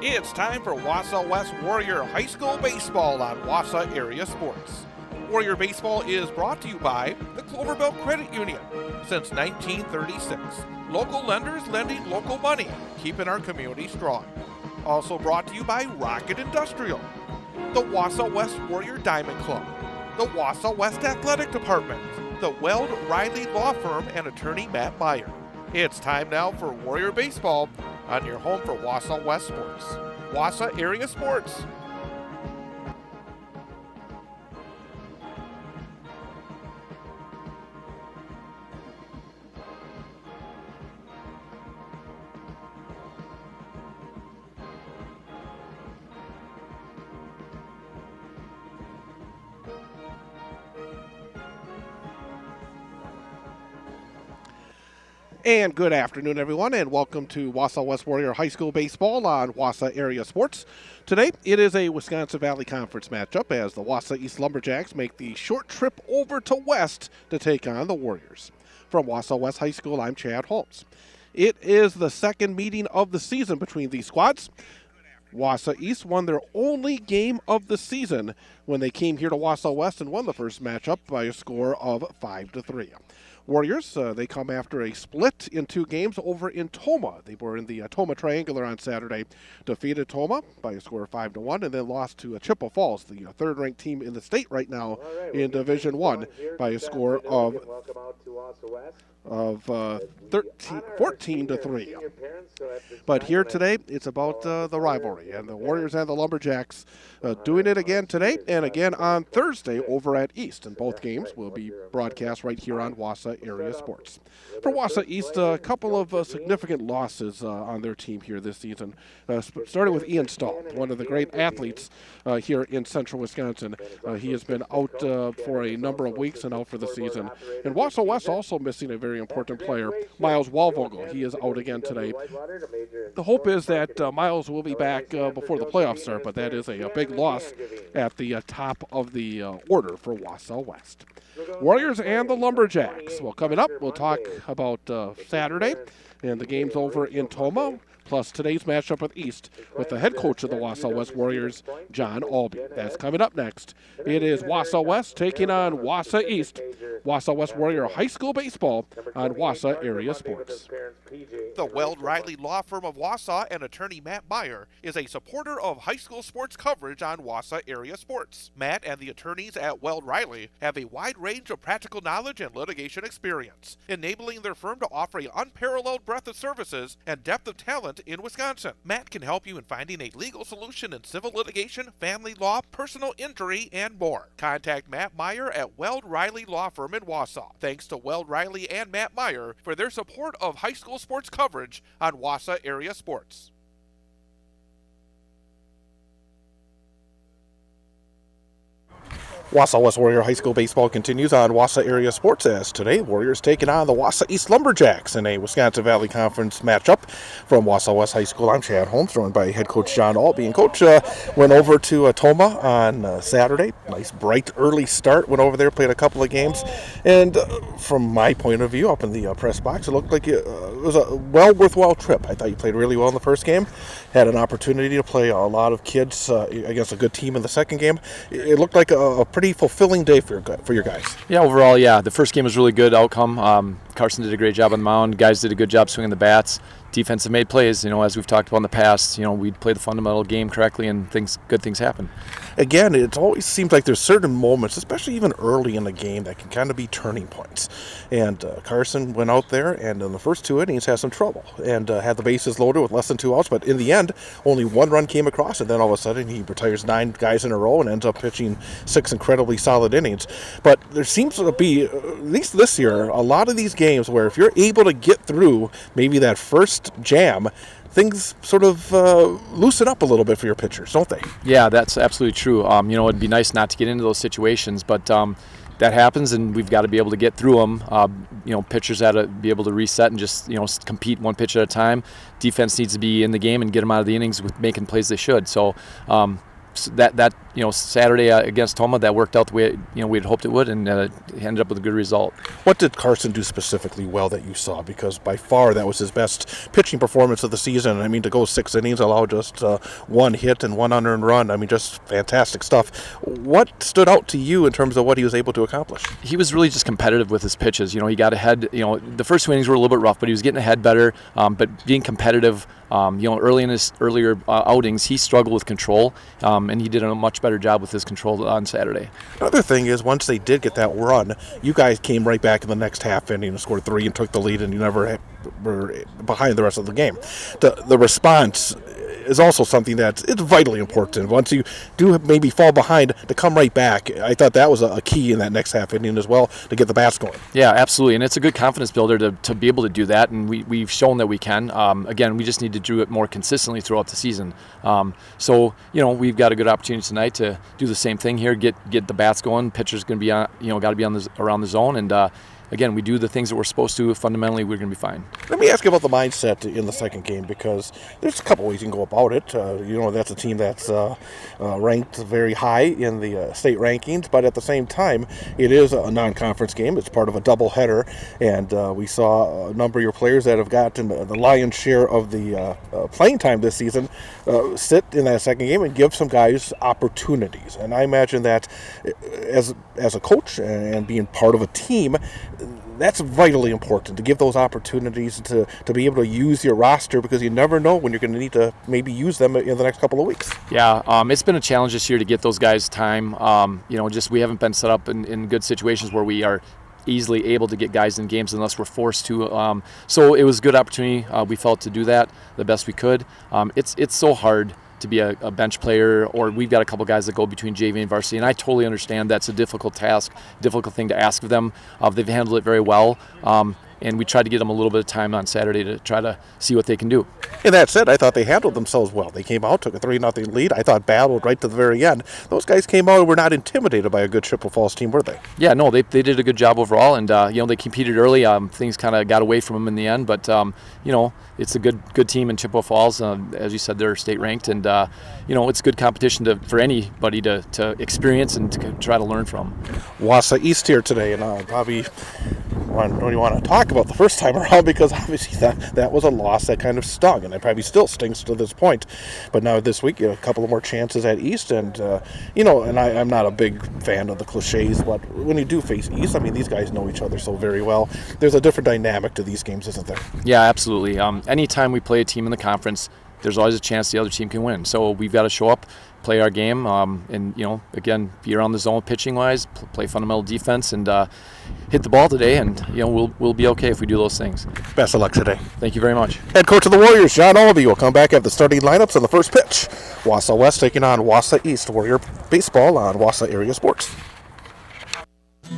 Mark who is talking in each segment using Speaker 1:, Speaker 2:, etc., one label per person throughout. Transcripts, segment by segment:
Speaker 1: It's time for Wausau West Warrior High School Baseball on Wausau Area Sports. Warrior Baseball is brought to you by the Cloverbelt Credit Union. Since 1936, local lenders lending local money, keeping our community strong. Also brought to you by Rocket Industrial, the Wausau West Warrior Diamond Club, the Wausau West Athletic Department, the Weld Riley Law Firm, and attorney Matt Meyer. It's time now for Warrior Baseball on your home for Wausau West Sports. Wausau Area Sports. And good afternoon, everyone, and welcome to Wausau West Warrior High School Baseball on Wausau Area Sports. Today, it is a Wisconsin Valley Conference matchup as the Wausau East Lumberjacks make the short trip over to West to take on the Warriors. From Wausau West High School, I'm Chad Holmes. It is the second meeting of the season between these squads. Wausau East won their only game of the season when they came here to Wausau West and won the first matchup by a score of 5-3. Warriors, they come after a split in two games over in Tomah. They were in the Tomah Triangular on Saturday, defeated Tomah by a score of 5-1, and then lost to Chippewa Falls, the third-ranked team in the state right now in Division I, by a score of 14-3. But here today, it's about the rivalry, and the Warriors and the Lumberjacks doing it again today and again on Thursday over at East. And both games will be broadcast right here on Wausau Area Sports. For Wausau East, a couple of significant losses on their team here this season, starting with Ian Stahl, one of the great athletes here in central Wisconsin. He has been out for a number of weeks and out for the season. And Wausau West also missing a very important player, Miles Walvogel. He is out again today. The hope is that Miles will be back before the playoffs start, but that is a big loss at the top of the order for Wausau West. Warriors and the Lumberjacks. Well, coming up, we'll talk about Saturday and the games over in Tomah, plus today's matchup with East with the head coach of the Wausau West Warriors, John Albee. That's coming up next. It is Wausau West taking on Wausau East. Wausau West Warrior High School Baseball on Wausau Area Sports. The Weld Riley Law Firm of Wausau and attorney Matt Meyer is a supporter of high school sports coverage on Wausau Area Sports. Matt and the attorneys at Weld Riley have a wide range of practical knowledge and litigation experience, enabling their firm to offer an unparalleled breadth of services and depth of talent in Wisconsin. Matt can help you in finding a legal solution in civil litigation, family law, personal injury, and more. Contact Matt Meyer at Weld Riley Law Firm in Wausau. Thanks to Weld Riley and Matt Meyer for their support of high school sports coverage on Wausau Area Sports. Wausau West Warrior High School Baseball continues on Wausau Area Sports as today Warriors taking on the Wausau East Lumberjacks in a Wisconsin Valley Conference matchup. From Wausau West High School, I'm Chad Holmes, joined by head coach John Albee. And coach went over to Tomah on Saturday. Nice bright early start. Went over there, played a couple of games, and from my point of view, up in the press box, it looked like it was a worthwhile trip. I thought you played really well in the first game. Had an opportunity to play a lot of kids against a good team in the second game. It looked like a pretty fulfilling day for your guys.
Speaker 2: Yeah, overall, the first game was really good outcome. Carson did a great job on the mound. Guys did a good job swinging the bats. Defense made plays. As we've talked about in the past, we played the fundamental game correctly, and good things happen.
Speaker 1: Again, it always seems like there's certain moments, especially even early in the game, that can kind of be turning points. And Carson went out there and in the first two innings had some trouble and had the bases loaded with less than 2 outs. But in the end, only one run came across, and then all of a sudden he retires 9 guys in a row and ends up pitching 6 incredibly solid innings. But there seems to be, at least this year, a lot of these games where if you're able to get through maybe that first jam, things sort of loosen up a little bit for your pitchers, don't they?
Speaker 2: Yeah, that's absolutely true. It'd be nice not to get into those situations, but that happens, and we've got to be able to get through them. Pitchers have to be able to reset and just compete one pitch at a time. Defense needs to be in the game and get them out of the innings with making plays they should. So that Saturday against Toma, that worked out the way we'd hoped it would, and ended up with a good result.
Speaker 1: What did Carson do specifically well that you saw? Because by far that was his best pitching performance of the season. I mean, to go 6 innings, allow just 1 hit and 1 unearned run. I mean, just fantastic stuff. What stood out to you in terms of what he was able to accomplish?
Speaker 2: He was really just competitive with his pitches. He got ahead. The first 2 innings were a little bit rough, but he was getting ahead better. But being competitive. Early in his earlier outings, he struggled with control, and he did a much better job with his control on Saturday.
Speaker 1: Another thing is, once they did get that run, you guys came right back in the next half inning and scored 3 and took the lead, and you never were behind the rest of the game. The response is also something it's vitally important. Once you do maybe fall behind, to come right back. I thought that was a key in that next half inning as well, to get the bats going.
Speaker 2: Yeah, absolutely, and it's a good confidence builder to be able to do that, and we've shown that we can. Again, we just need to do it more consistently throughout the season. So we've got a good opportunity tonight to do the same thing here, get the bats going. Pitcher's going to be got to be around the zone, and again, we do the things that we're supposed to. Fundamentally, we're going to be fine.
Speaker 1: Let me ask you about the mindset in the second game, because there's a couple ways you can go about it. That's a team that's ranked very high in the state rankings, but at the same time, it is a non-conference game. It's part of a doubleheader, and we saw a number of your players that have gotten the lion's share of the playing time this season sit in that second game and give some guys opportunities. And I imagine that as a coach and being part of a team, that's vitally important, to give those opportunities to be able to use your roster, because you never know when you're going to need to maybe use them in the next couple of weeks.
Speaker 2: Yeah, it's been a challenge this year to get those guys time. We haven't been set up in good situations where we are easily able to get guys in games unless we're forced to. So it was a good opportunity. We felt to do that the best we could. It's so hard to be a bench player, or we've got a couple guys that go between JV and varsity, and I totally understand that's a difficult task, difficult thing to ask of them. They've handled it very well, and we tried to get them a little bit of time on Saturday to try to see what they can do.
Speaker 1: And that said, I thought they handled themselves well. They came out, took a 3-0 lead. I thought battled right to the very end. Those guys came out and were not intimidated by a good Chippewa Falls team, were they?
Speaker 2: Yeah, no, they did a good job overall, and they competed early. Things kind of got away from them in the end, but it's a good team in Chippewa Falls. As you said, they're state ranked, and it's good competition for anybody to experience and to try to learn from.
Speaker 1: Wausau East here today, and Bobby, don't you want to talk about the first time around, because obviously that was a loss that kind of stung, and it probably still stings to this point. But now this week, a couple of more chances at East, and and I'm not a big fan of the cliches, but when you do face East, I mean, these guys know each other so very well. There's a different dynamic to these games, isn't there?
Speaker 2: Yeah, absolutely. Anytime we play a team in the conference, there's always a chance the other team can win. So we've got to show up, play our game, and again, be around the zone pitching wise, play fundamental defense, and hit the ball today, and we'll be okay if we do those things.
Speaker 1: Best of luck today.
Speaker 2: Thank you very much.
Speaker 1: Head coach of the Warriors, John Olby, will come back at the starting lineups on the first pitch. Wausau West taking on Wausau East. Warrior baseball on Wausau Area Sports.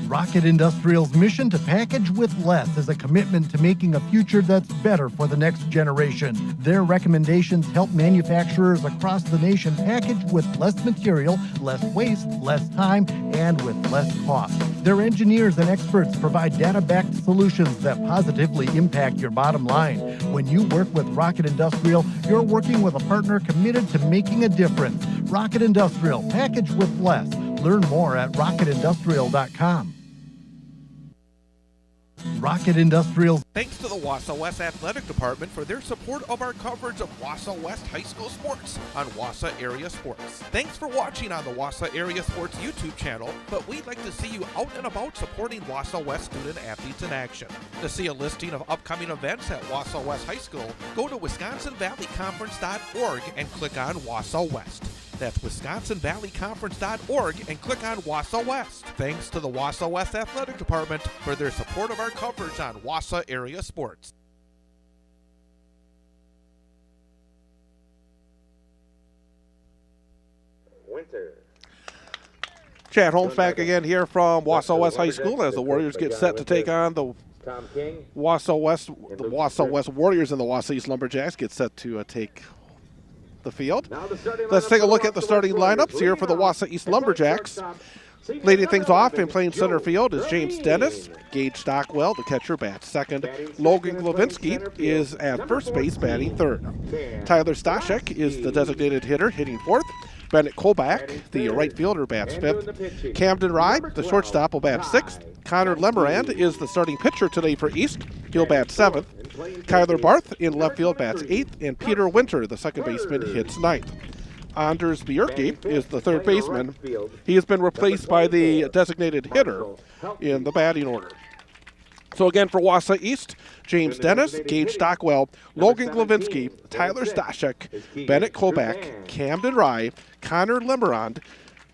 Speaker 3: Rocket Industrial's mission to package with less is a commitment to making a future that's better for the next generation. Their recommendations help manufacturers across the nation package with less material, less waste, less time, and with less cost. Their engineers and experts provide data-backed solutions that positively impact your bottom line. When you work with Rocket Industrial, you're working with a partner committed to making a difference. Rocket Industrial, package with less. Learn more at rocketindustrial.com. Rocket Industrial.
Speaker 4: Thanks to the Wausau West Athletic Department for their support of our coverage of Wausau West High School sports on Wausau Area Sports. Thanks for watching on the Wausau Area Sports YouTube channel, but we'd like to see you out and about supporting Wausau West student athletes in action. To see a listing of upcoming events at Wausau West High School, go to WisconsinValleyConference.org and click on Wausau West. That's WisconsinValleyConference.org and click on Wausau West. Thanks to the Wausau West Athletic Department for their support of our coverage on Wausau Area Sports.
Speaker 1: Winter. Chad Holmes back again here from Wausau West High School as the Warriors get set to take on the Wausau West Warriors, and the Wausau East Lumberjacks get set to take the field. Let's take a look at the starting lineups here for the Wausau East Lumberjacks. Leading things off and playing center field is James Dennis. Gage Stockwell, the catcher, bats second. Logan Glavinsky is at first base, batting third. Tyler Stashek is the designated hitter, hitting fourth. Bennett Kolbach, the right fielder, bats 5th. Camden Rye, the shortstop, will bat 6th. Connor Lemerand is the starting pitcher today for East. He'll bat 7th. Kyler Barth in left field bats 8th. And Peter Winter, the second baseman, hits 9th. Anders Bjerke is the third baseman. He has been replaced by the designated hitter in the batting order. So again, for Wausau East, James Dennis, Gage Stockwell, Logan Glavinsky, Tyler Stashek, Bennett Kolbach, Camden Rye, Connor Lemerand,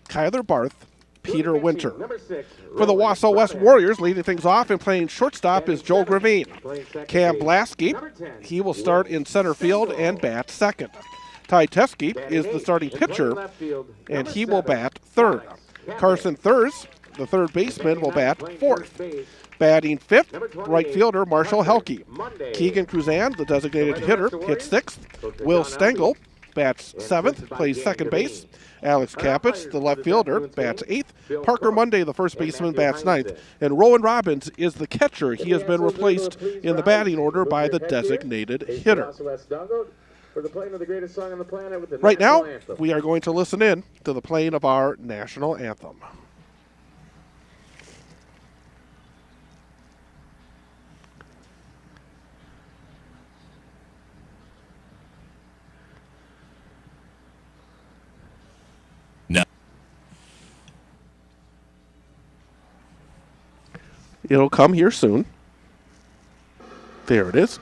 Speaker 1: Kyler Barth, Peter Winter. For the Wausau West Warriors, leading things off and playing shortstop is Joe Gravine. Cam Blasky, he will start in center field and bat 2nd. Ty Teske is the starting pitcher, and he will bat 3rd. Carson Thurs, the third baseman, will bat 4th. Batting 5th, right fielder Marshall Helke. Keegan Cruzan, the designated hitter, hits 6th. Will Stengel bats 7th, plays second base. Alex Kapitz, the left fielder, bats 8th. Parker Monday, the first baseman, bats 9th. And Rowan Robbins is the catcher. He has been replaced in the batting order by the designated hitter. Right now, we are going to listen in to the playing of our national anthem. It'll come here soon. There it is.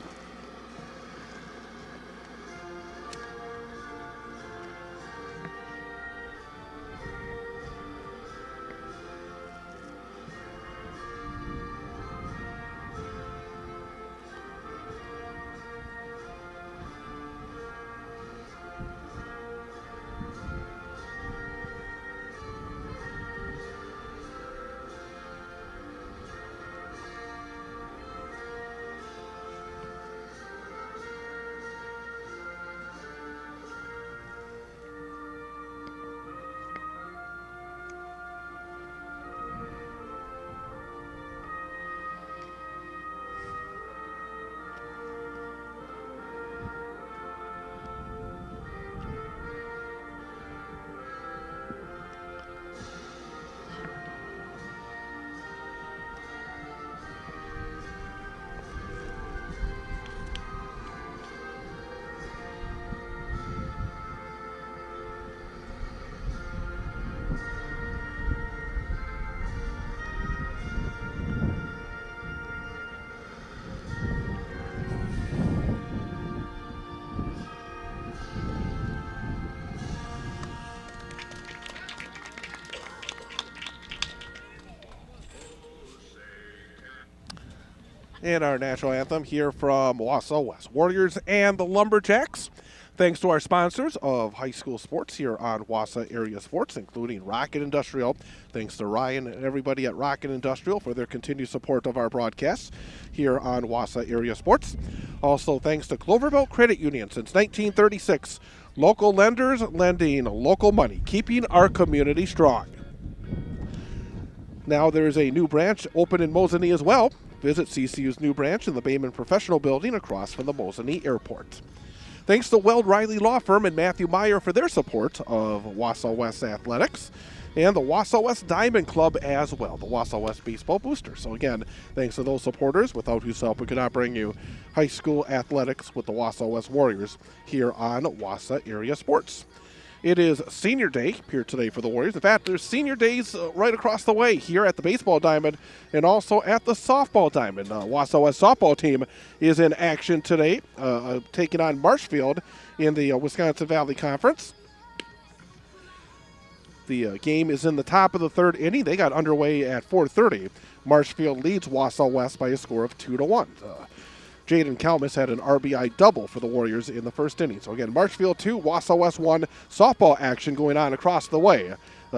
Speaker 1: And our national anthem here from Wausau West Warriors and the Lumberjacks. Thanks to our sponsors of high school sports here on Wausau Area Sports, including Rocket Industrial. Thanks to Ryan and everybody at Rocket Industrial for their continued support of our broadcasts here on Wausau Area Sports. Also, thanks to Cloverville Credit Union since 1936. Local lenders lending local money, keeping our community strong. Now there is a new branch open in Mosinee as well. Visit CCU's new branch in the Bayman Professional Building across from the Mosinee Airport. Thanks to Weld Riley Law Firm and Matthew Meyer for their support of Wausau West Athletics and the Wausau West Diamond Club as well, the Wausau West Baseball Boosters. So again, thanks to those supporters, without whose help we could not bring you high school athletics with the Wausau West Warriors here on Wausau Area Sports. It is senior day here today for the Warriors. In fact, there's senior days right across the way here at the baseball diamond and also at the softball diamond. Wausau West softball team is in action today, taking on Marshfield in the Wisconsin Valley Conference. The game is in the top of the third inning. They got underway at 4:30. Marshfield leads Wausau West by a score of 2-1. Jaden Kalmus had an RBI double for the Warriors in the first inning. So again, Marshfield 2, Wausau West 1. Softball action going on across the way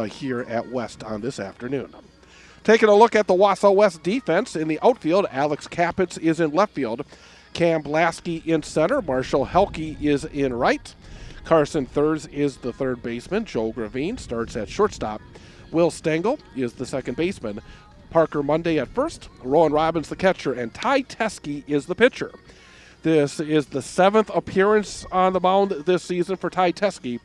Speaker 1: here at West on this afternoon. Taking a look at the Wausau West defense in the outfield, Alex Kapitz is in left field. Cam Blasky in center. Marshall Helke is in right. Carson Thurs is the third baseman. Joe Gravine starts at shortstop. Will Stengel is the second baseman. Parker Monday at first, Rowan Robbins the catcher, and Ty Teske is the pitcher. This is the 7th appearance on the mound this season for Ty Teske.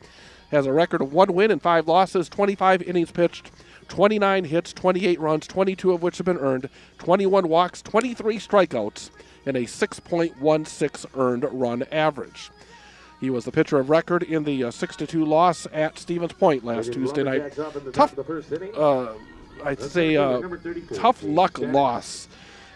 Speaker 1: has a record of 1 win and 5 losses, 25 innings pitched, 29 hits, 28 runs, 22 of which have been earned, 21 walks, 23 strikeouts, and a 6.16 earned run average. He was the pitcher of record in the 6-2 loss at Stevens Point last Tuesday night. Tough, I'd say, tough luck loss,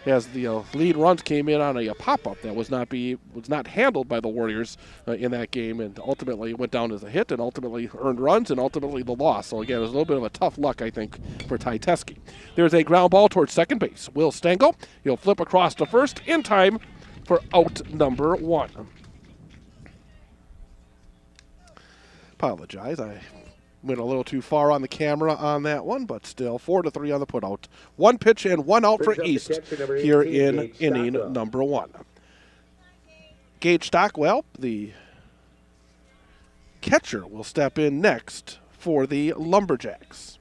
Speaker 1: as the lead runs came in on a pop-up that was not handled by the Warriors in that game, and ultimately went down as a hit, and ultimately earned runs, and ultimately the loss. So again, it was a little bit of a tough luck, I think, for Ty Teske. There's a ground ball towards second base. Will Stengel, he'll flip across to first in time for out number 1. Apologize, I went a little too far on the camera on that one, but still 4-3 on the putout. 1 pitch and 1 out for East here in inning number 1. Gage Stockwell, the catcher, will step in next for the Lumberjacks.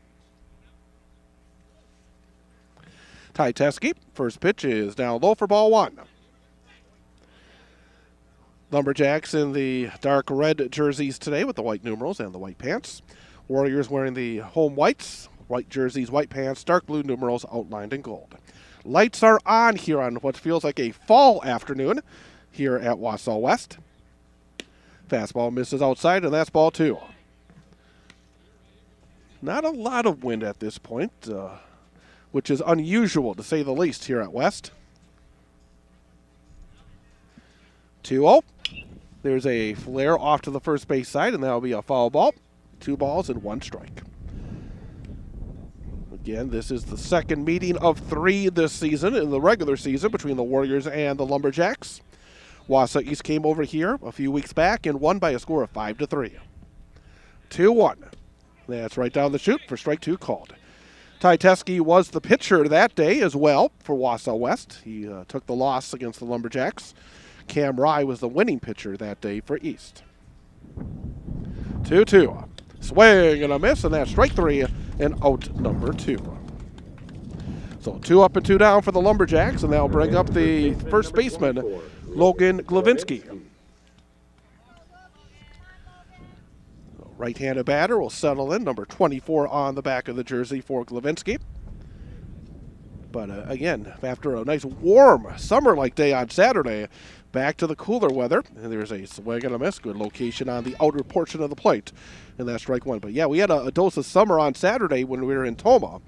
Speaker 1: Ty Teske, first pitch is down low for ball 1. Lumberjacks in the dark red jerseys today with the white numerals and the white pants. Warriors wearing the home whites, white jerseys, white pants, dark blue numerals outlined in gold. Lights are on here on what feels like a fall afternoon here at Wausau West. Fastball misses outside, and that's ball 2. Not a lot of wind at this point, which is unusual to say the least here at West. 2-0. There's a flare off to the first base side, and that'll be a foul ball. 2 balls and 1 strike. Again, this is the second meeting of 3 this season in the regular season between the Warriors and the Lumberjacks. Wausau East came over here a few weeks back and won by a score of 5-3. 2-1. That's right down the chute for strike 2 called. Ty Teske was the pitcher that day as well for Wausau West. He took the loss against the Lumberjacks. Cam Rye was the winning pitcher that day for East. 2-2. Swing and a miss, and that's strike 3 and out number 2. So 2 up and 2 down for the Lumberjacks, and that'll bring up the first baseman, Logan Glavinsky. Right-handed batter will settle in, number 24 on the back of the jersey for Glavinsky. But again, after a nice warm summer-like day on Saturday, back to the cooler weather, and there's a swing and a miss. Good location on the outer portion of the plate, and that's strike 1. But yeah, we had a dose of summer on Saturday when we were in Tomah,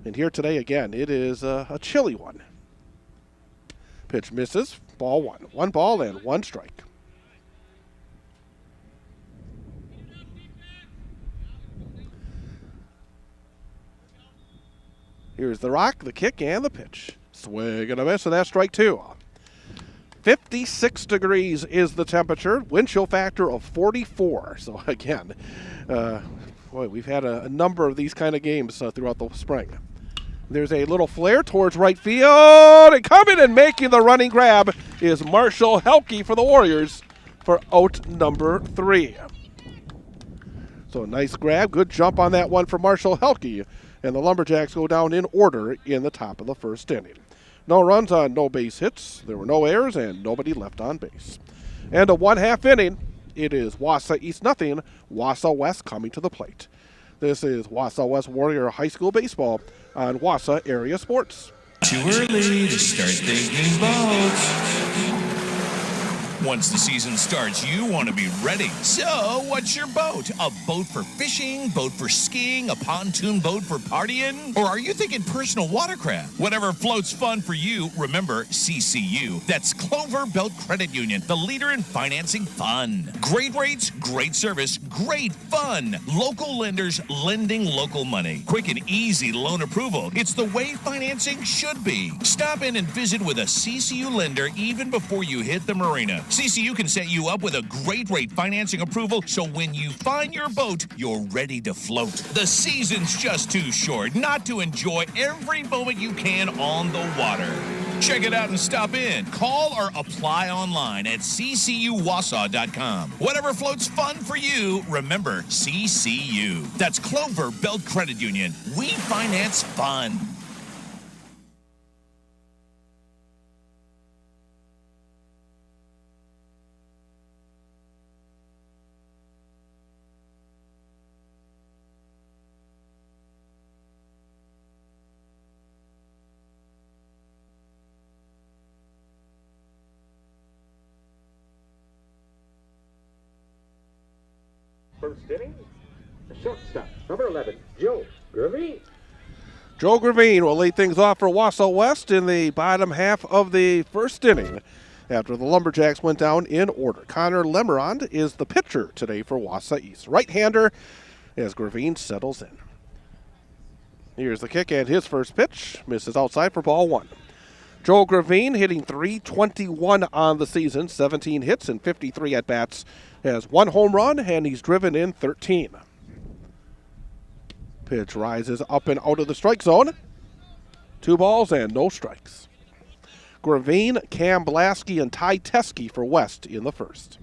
Speaker 1: and here today again, it is a chilly one. Pitch misses, ball 1. 1 ball and 1 strike. Here's the rock, the kick, and the pitch. Swing and a miss, and that's strike 2. 56 degrees is the temperature, wind chill factor of 44. So again, we've had a number of these kind of games throughout the spring. There's a little flare towards right field, and coming and making the running grab is Marshall Helke for the Warriors for out number 3. So a nice grab, good jump on that one for Marshall Helke, and the Lumberjacks go down in order in the top of the first inning. No runs on no base hits. There were no errors and nobody left on base. And a 1/2 inning. It is Wausau East nothing, Wausau West coming to the plate. This is Wausau West Warrior High School Baseball on Wausau Area Sports.
Speaker 5: Too early to start thinking boats. Once the season starts, you want to be ready. So, what's your boat? A boat for fishing? Boat for skiing? A pontoon boat for partying? Or are you thinking personal watercraft? Whatever floats fun for you, remember CCU. That's Clover Belt Credit Union, the leader in financing fun. Great rates, great service, great fun. Local lenders lending local money. Quick and easy loan approval. It's the way financing should be. Stop in and visit with a CCU lender even before you hit the marina. CCU can set you up with a great rate financing approval, so when you find your boat, you're ready to float. The season's just too short not to enjoy every moment you can on the water. Check it out and stop in. Call or apply online at ccuwausau.com. Whatever floats fun for you, remember CCU. That's Clover Belt Credit Union. We finance fun.
Speaker 6: first inning. Shortstop, number 11, Joe Gravine.
Speaker 1: Joe Gravine will lead things off for Wausau West in the bottom half of the first inning after the Lumberjacks went down in order. Connor Lemerond is the pitcher today for Wausau East. Right-hander as Gravine settles in. Here's the kick and his first pitch. Misses outside for ball one. Joel Gravine hitting .321 on the season, 17 hits and 53 at-bats. Has one home run and he's driven in 13. Pitch rises up and out of the strike zone. 2 balls and no strikes. Gravine, Cam Blasky, and Ty Teskey for West in the first.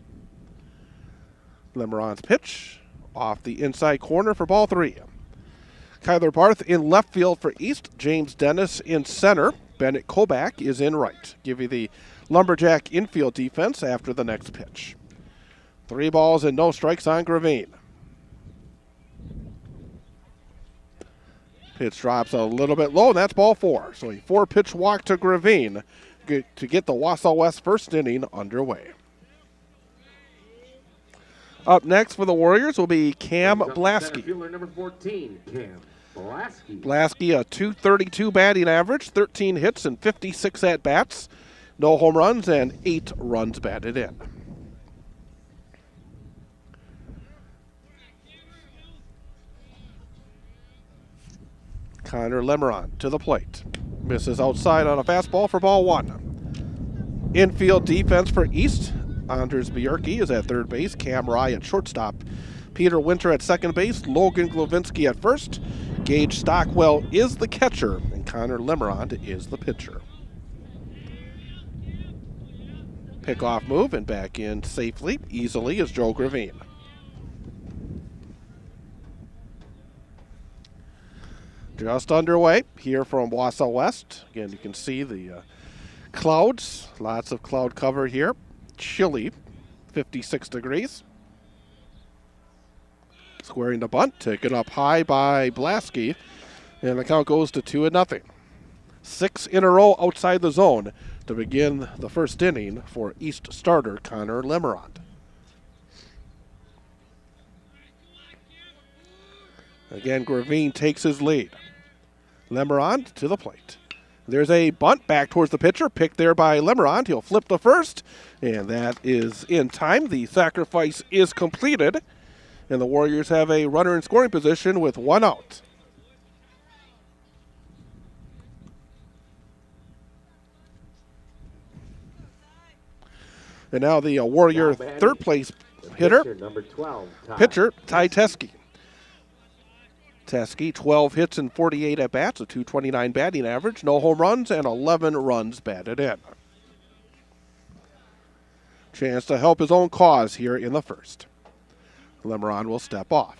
Speaker 1: Lemerond's pitch off the inside corner for ball 3. Kyler Barth in left field for East. James Dennis in center. Bennett Kobach is in right. Give you the Lumberjack infield defense after the next pitch. 3 balls and no strikes on Gravine. Pitch drops a little bit low, and that's ball 4. So a 4-pitch walk to Gravine to get the Wausau West first inning underway. Up next for the Warriors will be Cam Blasky.
Speaker 6: Fielder number 14, Cam Blasky.
Speaker 1: Blasky, a .232 batting average, 13 hits and 56 at-bats. No home runs and 8 runs batted in. Connor Lemerond to the plate. Misses outside on a fastball for ball 1. Infield defense for East. Anders Bjorky is at third base. Cam Rye at shortstop. Peter Winter at second base. Logan Glovinski at first. Gage Stockwell is the catcher. And Connor Lemerond is the pitcher. Pickoff move and back in safely, easily is Joe Gravine. Just underway here from Wausau West. Again, you can see the clouds. Lots of cloud cover here. Chilly, 56 degrees. Squaring the bunt, taken up high by Blasky, and the count goes to 2-0. 6 in a row outside the zone to begin the first inning for East starter Connor Lemerond. Again, Gravine takes his lead. Lemerond to the plate. There's a bunt back towards the pitcher, picked there by Lemerond. He'll flip to first, and that is in time. The sacrifice is completed, and the Warriors have a runner in scoring position with 1 out. And now the Warrior third place hitter,
Speaker 6: number 12,
Speaker 1: pitcher Ty Teskey. Teskey, 12 hits and 48 at-bats, a .229 batting average, no home runs, and 11 runs batted in. Chance to help his own cause here in the first. Lemerond will step off.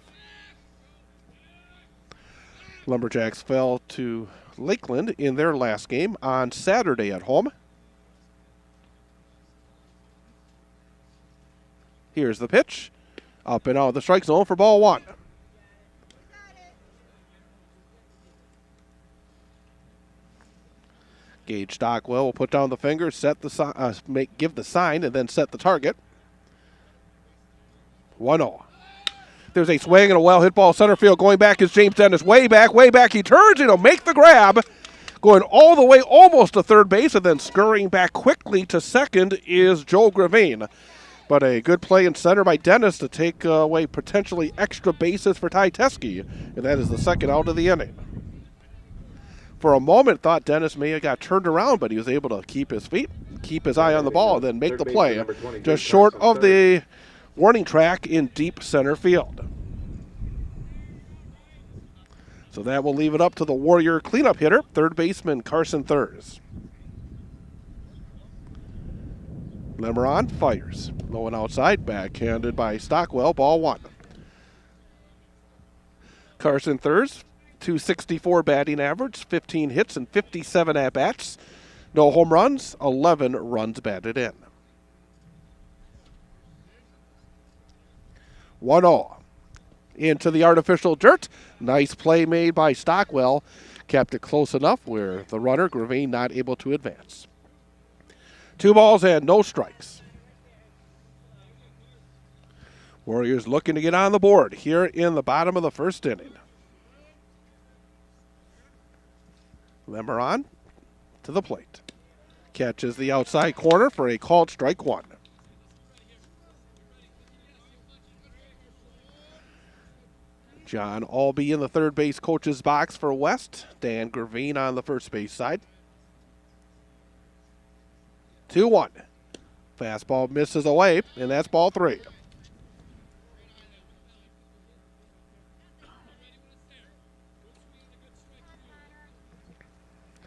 Speaker 1: Lumberjacks fell to Lakeland in their last game on Saturday at home. Here's the pitch. Up and out of the strike zone for ball 1. Gage Stockwell will put down the finger, set the give the sign, and then set the target. 1-0. There's a swing and a well hit ball center field. Going back is James Dennis. Way back. He turns and he'll make the grab. Going all the way almost to third base and then scurrying back quickly to second is Joe Gravine. But a good play in center by Dennis to take away potentially extra bases for Ty Teskey. And that is the second out of the inning. For a moment, thought Dennis may have got turned around, but he was able to keep his feet, keep his eye on the ball, and then make the play just short of the warning track in deep center field. So that will leave it up to the Warrior cleanup hitter, third baseman Carson Thurs. Lemerond fires. Low and outside, backhanded by Stockwell, ball 1. Carson Thurs, .264 batting average, 15 hits and 57 at-bats. No home runs, 11 runs batted in. 1-0. Into the artificial dirt. Nice play made by Stockwell. Kept it close enough where the runner, Gravine, not able to advance. 2 balls and no strikes. Warriors looking to get on the board here in the bottom of the first inning. Lemeron to the plate. Catches the outside corner for a called strike one. John Albee in the third base coach's box for West. Dan Gravine on the first base side. 2-1. Fastball misses away, and that's ball 3.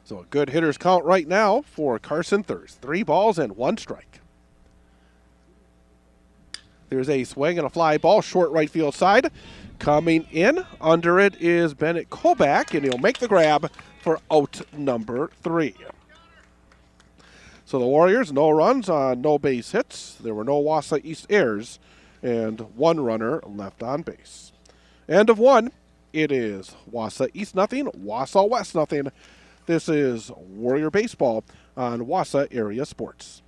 Speaker 1: So a good hitter's count right now for Carson Thurs. 3 balls and 1 strike. There's a swing and a fly ball, short right field side. Coming in, under it is Bennett Kobach, and he'll make the grab for out number 3. So the Warriors, no runs on no base hits. There were no Wausau East errors, and 1 runner left on base. End of 1. It is Wausau East nothing, Wausau West nothing. This is Warrior Baseball on Wausau Area Sports.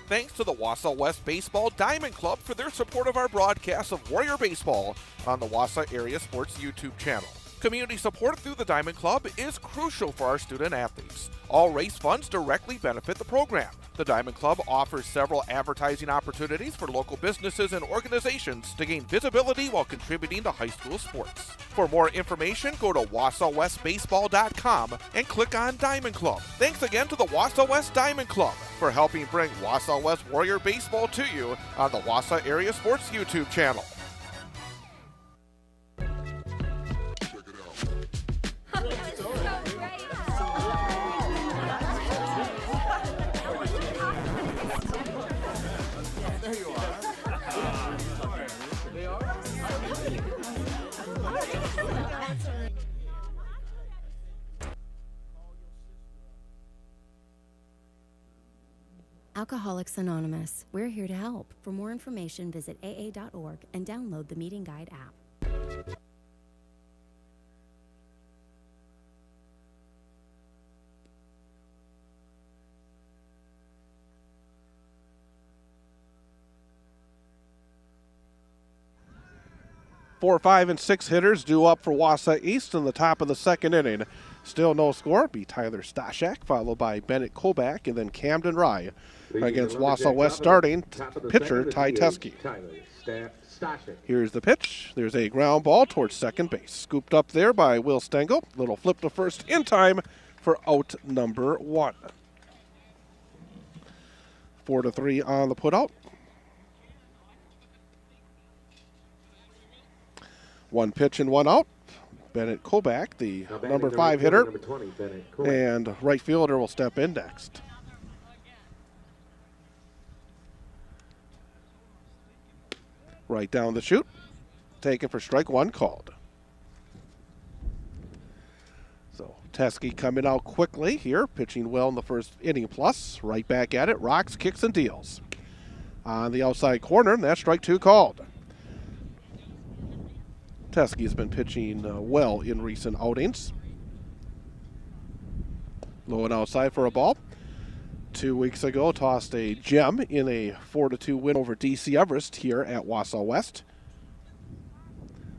Speaker 4: Thanks to the Wausau West Baseball Diamond Club for their support of our broadcast of Warrior Baseball on the Wausau Area Sports YouTube channel. Community support through the Diamond Club is crucial for our student athletes. All race funds directly benefit the program. The Diamond Club offers several advertising opportunities for local businesses and organizations to gain visibility while contributing to high school sports. For more information, go to WausauWestBaseball.com and click on Diamond Club. Thanks again to the Wausau West Diamond Club for helping bring Wausau West Warrior Baseball to you on the Wausau Area Sports YouTube channel.
Speaker 7: Alcoholics Anonymous. We're here to help. For more information, visit aa.org and download the Meeting Guide app.
Speaker 1: Four, 5, and 6 hitters due up for Wausau East in the top of the second inning. Still no score. Be Tyler Stashak, followed by Bennett Kobach, and then Camden Rye against Wausau West starting pitcher Ty Teske. Here's the pitch. There's a ground ball towards second base. Scooped up there by Will Stengel. Little flip to first in time for out number 1. 4-3 on the putout. 1 pitch and 1 out. Bennett Kobach, the number 5 hitter, and right fielder will step in next. Right down the chute, taken for strike 1, called. So Teske coming out quickly here, pitching well in the first inning plus. Right back at it, rocks, kicks, and deals. On the outside corner, that's strike 2 called. Teske has been pitching well in recent outings. Low and outside for a ball. 2 weeks ago, tossed a gem in a 4-2 win over DC Everest here at Wausau West.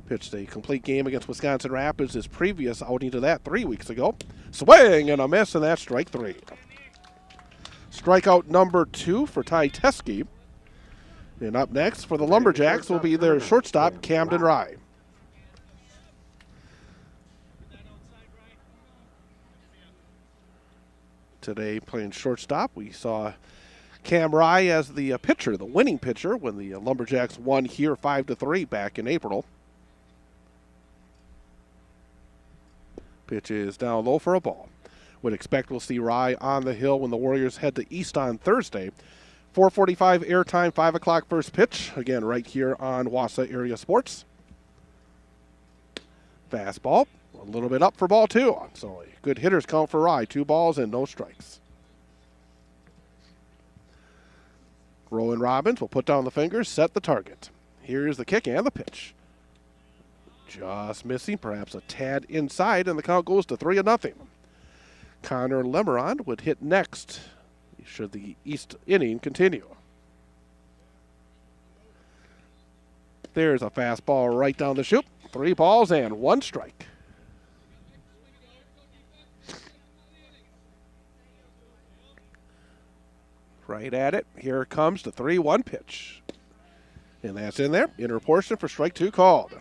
Speaker 1: Pitched a complete game against Wisconsin Rapids his previous outing to that 3 weeks ago. Swing and a miss, and that's strike 3. Strikeout number 2 for Ty Teske. And up next for the Lumberjacks will be their shortstop, Camden Rye. Today playing shortstop, we saw Cam Rye as the pitcher, the winning pitcher, when the Lumberjacks won here 5-3 back in April. Pitch is down low for a ball. Would expect we'll see Rye on the hill when the Warriors head to East on Thursday. 4:45 airtime, 5 o'clock first pitch. Again, right here on Wausau Area Sports. Fastball. A little bit up for ball 2. So a good hitter's count for Rye. 2 balls and no strikes. Rowan Robbins will put down the fingers, set the target. Here's the kick and the pitch. Just missing, perhaps a tad inside, and the count goes to 3-0. Connor Lemeron would hit next should the East inning continue. There's a fastball right down the chute. 3 balls and 1 strike. Right at it. Here comes the 3-1 pitch. And that's in there. Inner portion for strike 2 called.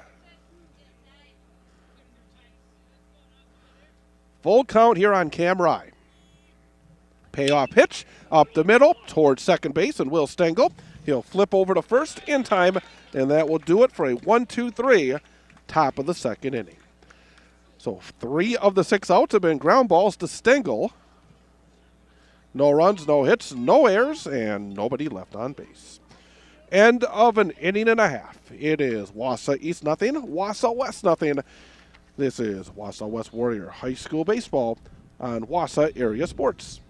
Speaker 1: Full count here on Cam Rye. Payoff pitch up the middle towards second base, and Will Stengel. He'll flip over to first in time, and that will do it for a 1-2-3 top of the second inning. So 3 of the 6 outs have been ground balls to Stengel. No runs, no hits, no errors, and nobody left on base. End of an inning and a half. It is Wausau East nothing, Wausau West nothing. This is Wausau West Warrior High School Baseball on Wausau Area Sports.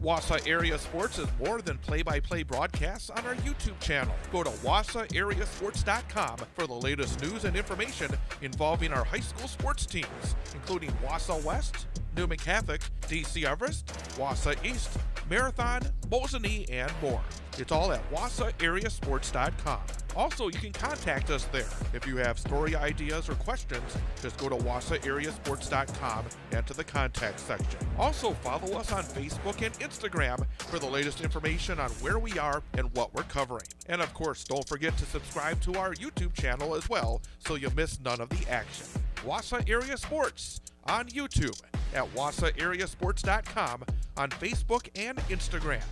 Speaker 4: Wausau Area Sports is more than play-by-play broadcasts on our YouTube channel. Go to wausauareasports.com for the latest news and information involving our high school sports teams, including Wausau West, Newman Catholic, DC Everest, Wausau East, Marathon, Mosinee, and more. It's all at wausauareasports.com. Also, you can contact us there. If you have story ideas or questions, just go to wausauareasports.com and to the contact section. Also, follow us on Facebook and Instagram for the latest information on where we are and what we're covering. And of course, don't forget to subscribe to our YouTube channel as well so you miss none of the action. Wausau Area Sports on YouTube, at wausauareasports.com, on Facebook and Instagram.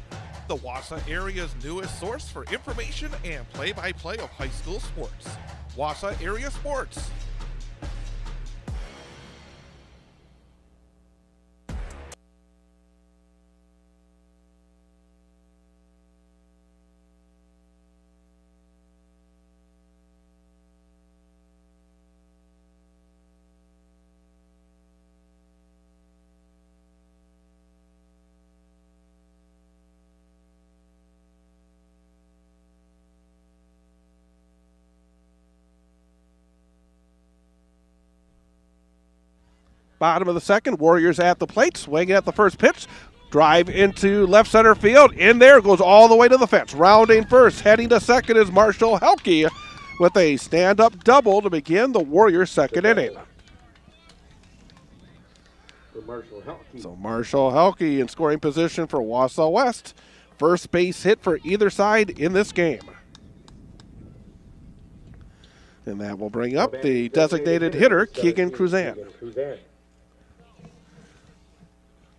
Speaker 4: The Wausau area's newest source for information and play-by-play of high school sports. Wausau Area Sports.
Speaker 1: Bottom of the second, Warriors at the plate, swinging at the first pitch. Drive into left center field. In there, goes all the way to the fence. Rounding first, heading to second is Marshall Helke with a stand-up double to begin the Warriors' second inning. So Marshall Helke in scoring position for Wausau West. First base hit for either side in this game. And that will bring up the designated hitter, Keegan Cruzan.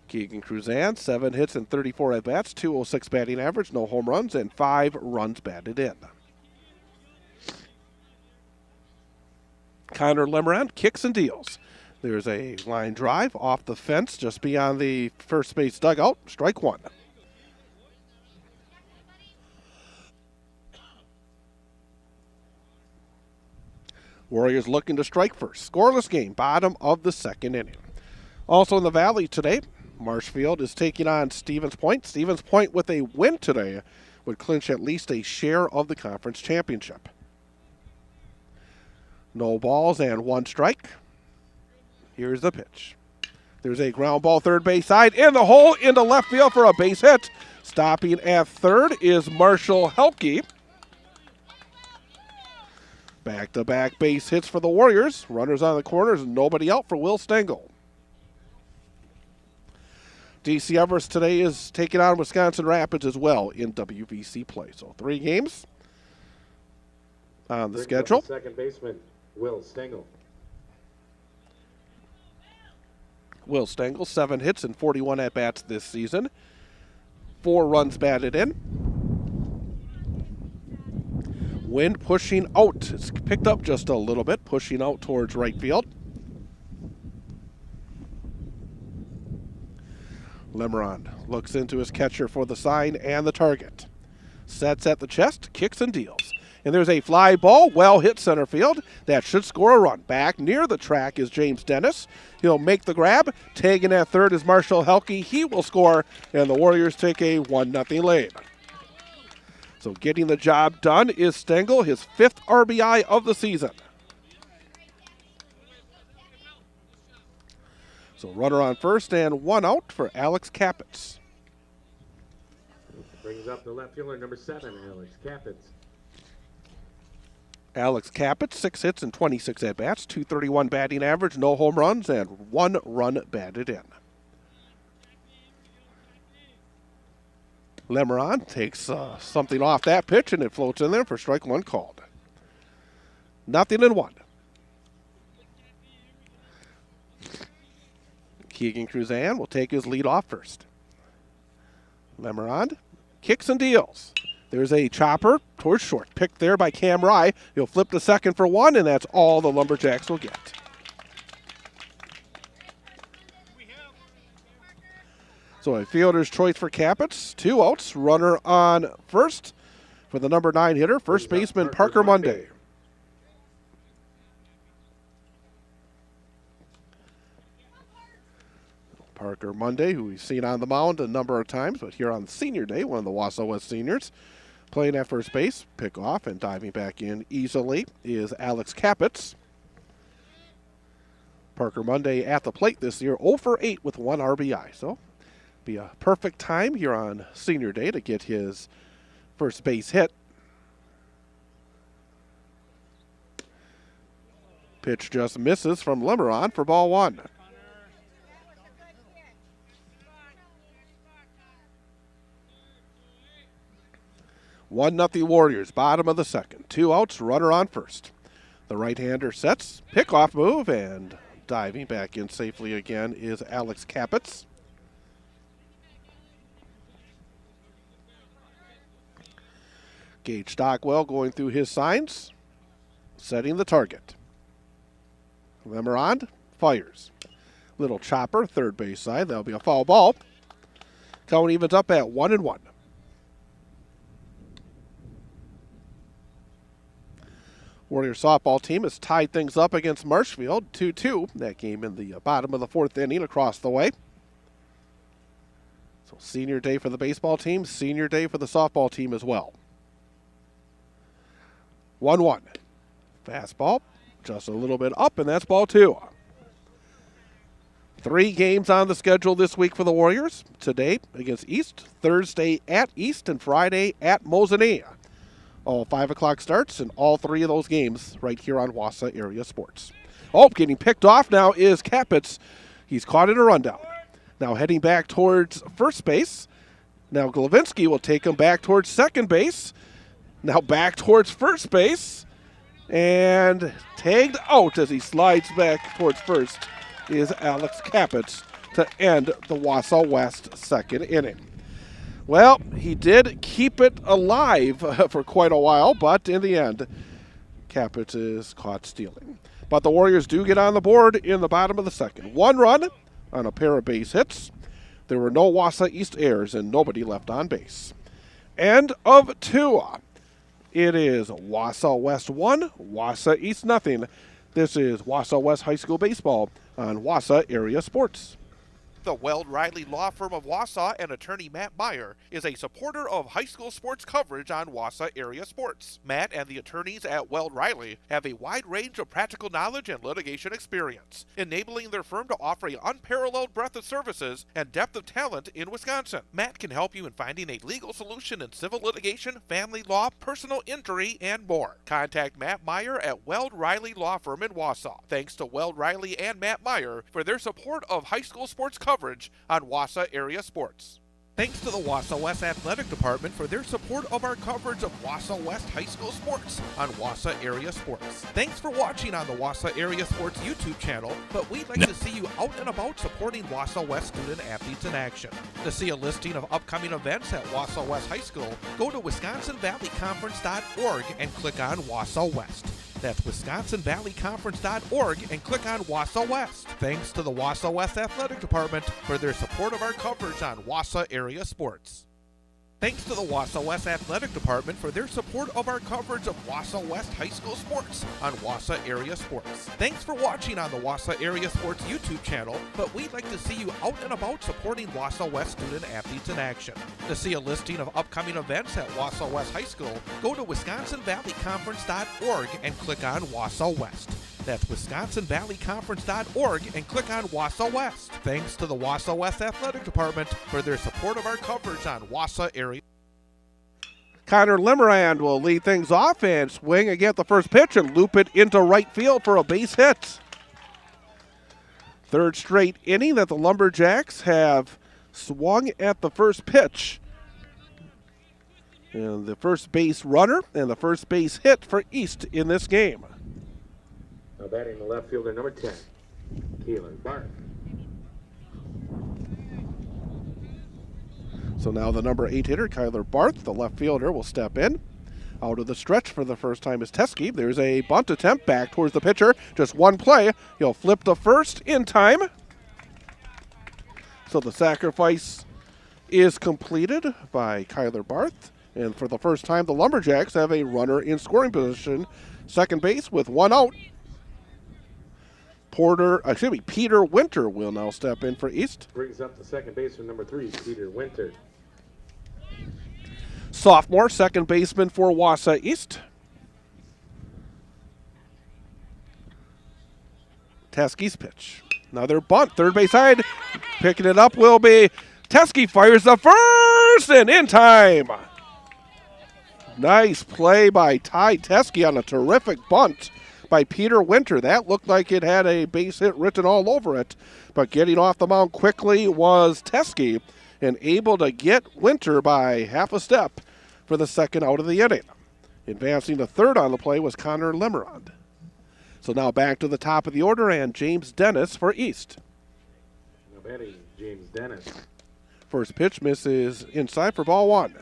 Speaker 1: Keegan Cruzan, 7 hits and 34 at-bats, 206 batting average, no home runs, and 5 runs batted in. Connor Lemerand kicks and deals. There's a line drive off the fence just beyond the first base dugout, strike 1. Warriors looking to strike first. Scoreless game, bottom of the second inning. Also in the Valley today, Marshfield is taking on Stevens Point. Stevens Point with a win today would clinch at least a share of the conference championship. No balls and 1 strike. Here's the pitch. There's a ground ball third base side in the hole into left field for a base hit. Stopping at third is Marshall Helke. Back-to-back base hits for the Warriors. Runners on the corners and nobody out for Will Stengel. DC Everest today is taking on Wisconsin Rapids as well in WVC play. So 3 games on the schedule.
Speaker 6: Second baseman, Will Stengel.
Speaker 1: Will Stengel, 7 hits and 41 at-bats this season. 4 runs batted in. Wind pushing out. It's picked up just a little bit, pushing out towards right field. Lemerand looks into his catcher for the sign and the target. Sets at the chest, kicks and deals. And there's a fly ball, well hit center field. That should score a run. Back near the track is James Dennis. He'll make the grab. Tagging at third is Marshall Helke. He will score, and the Warriors take a 1-0 lead. So getting the job done is Stengel, his 5th RBI of the season. So runner on first and 1 out for Alex Capitz.
Speaker 6: Brings up the left fielder, number 7, Alex Capitz.
Speaker 1: Alex Capitz, 6 hits and 26 at-bats, .231 batting average, no home runs, and 1 run batted in. Lemeron takes something off that pitch, and it floats in there for strike 1 called. 0-1. Keegan Cruzan will take his lead off first. Lemeron kicks and deals. There's a chopper towards short. Picked there by Cam Rye. He'll flip to second for 1, and that's all the Lumberjacks will get. So a fielder's choice for Capitz. 2 outs. Runner on first for the number 9 hitter, first baseman Parker Monday. Parker Monday, who we've seen on the mound a number of times, but here on Senior Day, one of the Wausau West seniors, playing at first base, pick off, and diving back in easily is Alex Capitz. Parker Monday at the plate this year, 0 for 8 with 1 RBI. So, be a perfect time here on Senior Day to get his first base hit. Pitch just misses from Lemeron for ball 1. 1-0 Warriors, bottom of the second. 2 outs, runner on first. The right-hander sets, pickoff move, and diving back in safely again is Alex Capitz. Gage Stockwell going through his signs, setting the target. Lemeron fires. Little chopper, third base side. That'll be a foul ball. Count evens up at 1-1. Warrior softball team has tied things up against Marshfield, 2-2. That game in the bottom of the 4th inning across the way. So senior day for the baseball team, senior day for the softball team as well. 1-1. Fastball, just a little bit up, and that's ball 2. 3 games on the schedule this week for the Warriors. Today against East, Thursday at East, and Friday at Mosinee. All 5 o'clock starts, and all 3 of those games right here on Wausau Area Sports. Oh, getting picked off now is Capitz. He's caught in a rundown. Now heading back towards first base. Now Glavinsky will take him back towards second base. Now back towards first base. And tagged out as he slides back towards first is Alex Capitz to end the Wausau West second inning. Well, he did keep it alive for quite a while, but in the end, Capitz is caught stealing. But the Warriors do get on the board in the bottom of the second. 1 run on a pair of base hits. There were no Wausau East errors and nobody left on base. End of 2. It is Wausau West 1, Wausau East nothing. This is Wausau West High School Baseball on Wausau Area Sports.
Speaker 4: The Weld Riley Law Firm of Wausau and attorney Matt Meyer is a supporter of high school sports coverage on Wausau Area Sports. Matt and the attorneys at Weld Riley have a wide range of practical knowledge and litigation experience, enabling their firm to offer an unparalleled breadth of services and depth of talent in Wisconsin. Matt can help you in finding a legal solution in civil litigation, family law, personal injury, and more. Contact Matt Meyer at Weld Riley Law Firm in Wausau. Thanks to Weld Riley and Matt Meyer for their support of high school sports coverage on Wausau Area Sports. Thanks to the Wausau West Athletic Department for their support of our coverage of Wausau West High School Sports on Wausau Area Sports. Thanks for watching on the Wausau Area Sports YouTube channel, but we'd like to see you out and about supporting Wausau West student athletes in action. To see a listing of upcoming events at Wausau West High School, go to WisconsinValleyConference.org and click on Wausau West. That's WisconsinValleyConference.org and click on Wausau West. Thanks to the Wausau West Athletic Department for their support of our coverage on Wausau Area Sports. Thanks to the Wausau West Athletic Department for their support of our coverage of Wausau West High School Sports on Wausau Area Sports. Thanks for watching on the Wausau Area Sports YouTube channel, but we'd like to see you out and about supporting Wausau West student athletes in action. To see a listing of upcoming events at Wausau West High School, go to WisconsinValleyConference.org and click on Wausau West. That's WisconsinValleyConference.org and click on Wausau West. Thanks to the Wausau West Athletic Department for their support of our coverage on Wausau Area.
Speaker 1: Connor Limerand will lead things off and swing again at the first pitch and loop it into right field for a base hit. Third straight inning that the Lumberjacks have swung at the first pitch. And the first base runner and the first base hit for East in this game.
Speaker 6: Now batting the left fielder, number 10, Keelan Barth.
Speaker 1: So now the number 8 hitter, Kyler Barth, the left fielder, will step in. Out of the stretch for the first time is Teskey. There's a bunt attempt back towards the pitcher. Just one play. He'll flip to first in time. So the sacrifice is completed by Kyler Barth. And for the first time, the Lumberjacks have a runner in scoring position. Second base with one out. Peter Winter will now step in for East.
Speaker 6: Brings up the second baseman, number 3, Peter Winter.
Speaker 1: Sophomore second baseman for Wausau East. Teskey's pitch. Another bunt, third base side. Picking it up will be Teskey, fires the first and in time. Nice play by Ty Teskey on a terrific bunt by Peter Winter. That looked like it had a base hit written all over it, but getting off the mound quickly was Teskey and able to get Winter by half a step for the second out of the inning. Advancing to third on the play was Connor Limerand. So now back to the top of the order and James Dennis for East.
Speaker 6: Now batting James Dennis.
Speaker 1: First pitch misses inside for ball one.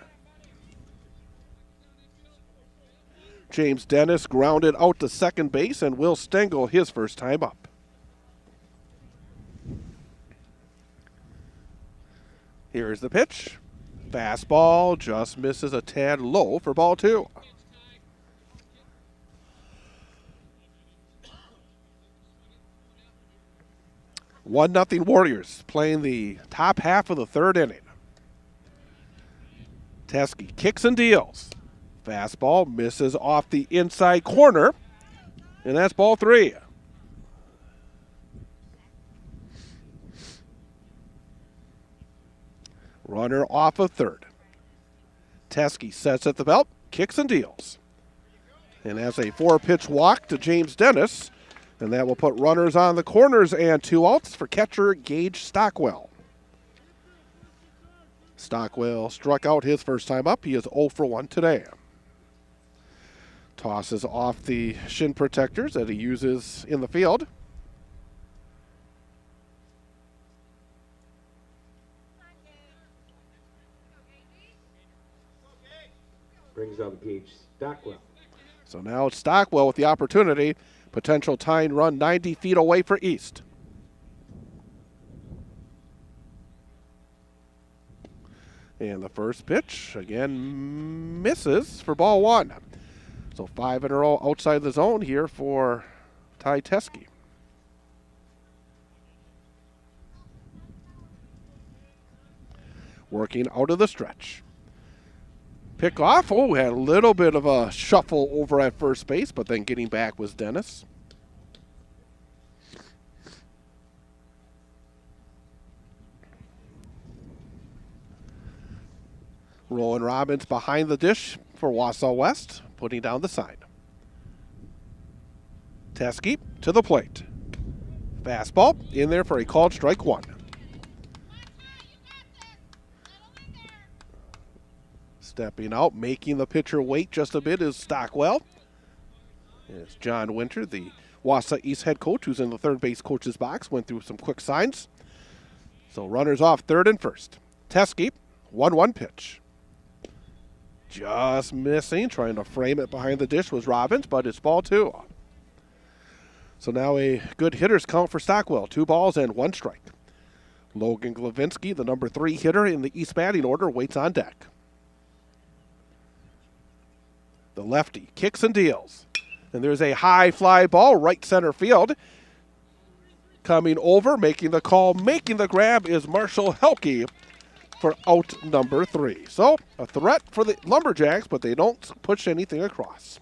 Speaker 1: James Dennis grounded out to second base and Will Stengel his first time up. Here's the pitch. Fastball just misses a tad low for ball two. One nothing Warriors playing the top half of the third inning. Teskey kicks and deals. Fastball misses off the inside corner, and that's ball three. Runner off of third. Teskey sets at the belt, kicks and deals. And that's a 4-pitch walk to James Dennis, and that will put runners on the corners and 2 outs for catcher Gage Stockwell. Stockwell struck out his first time up. He is 0 for 1 today. Tosses off the shin protectors that he uses in the field.
Speaker 6: Brings up Gage Stockwell.
Speaker 1: So now it's Stockwell with the opportunity. Potential tying run 90 feet away for East. And the first pitch, again, misses for ball one. So 5 in a row outside the zone here for Ty Teskey. Working out of the stretch. Pick off. Oh, had a little bit of a shuffle over at first base, but then getting back was Dennis. Rowan Robbins behind the dish for Wausau West, putting down the sign. Teskey to the plate. Fastball in there for a called strike one. Stepping out, making the pitcher wait just a bit is Stockwell. It's John Winter, the Wausau East head coach, who's in the third base coach's box, went through some quick signs. So runners off third and first. Teskey, 1-1 pitch. Just missing, trying to frame it behind the dish was Robbins, but it's ball two. So now a good hitter's count for Stockwell, 2 balls and 1 strike. Logan Glavinsky, the number 3 hitter in the East batting order, waits on deck. The lefty kicks and deals. And there's a high fly ball, right center field. Coming over, making the call, making the grab is Marshall Helke for out number 3. So a threat for the Lumberjacks, but they don't push anything across.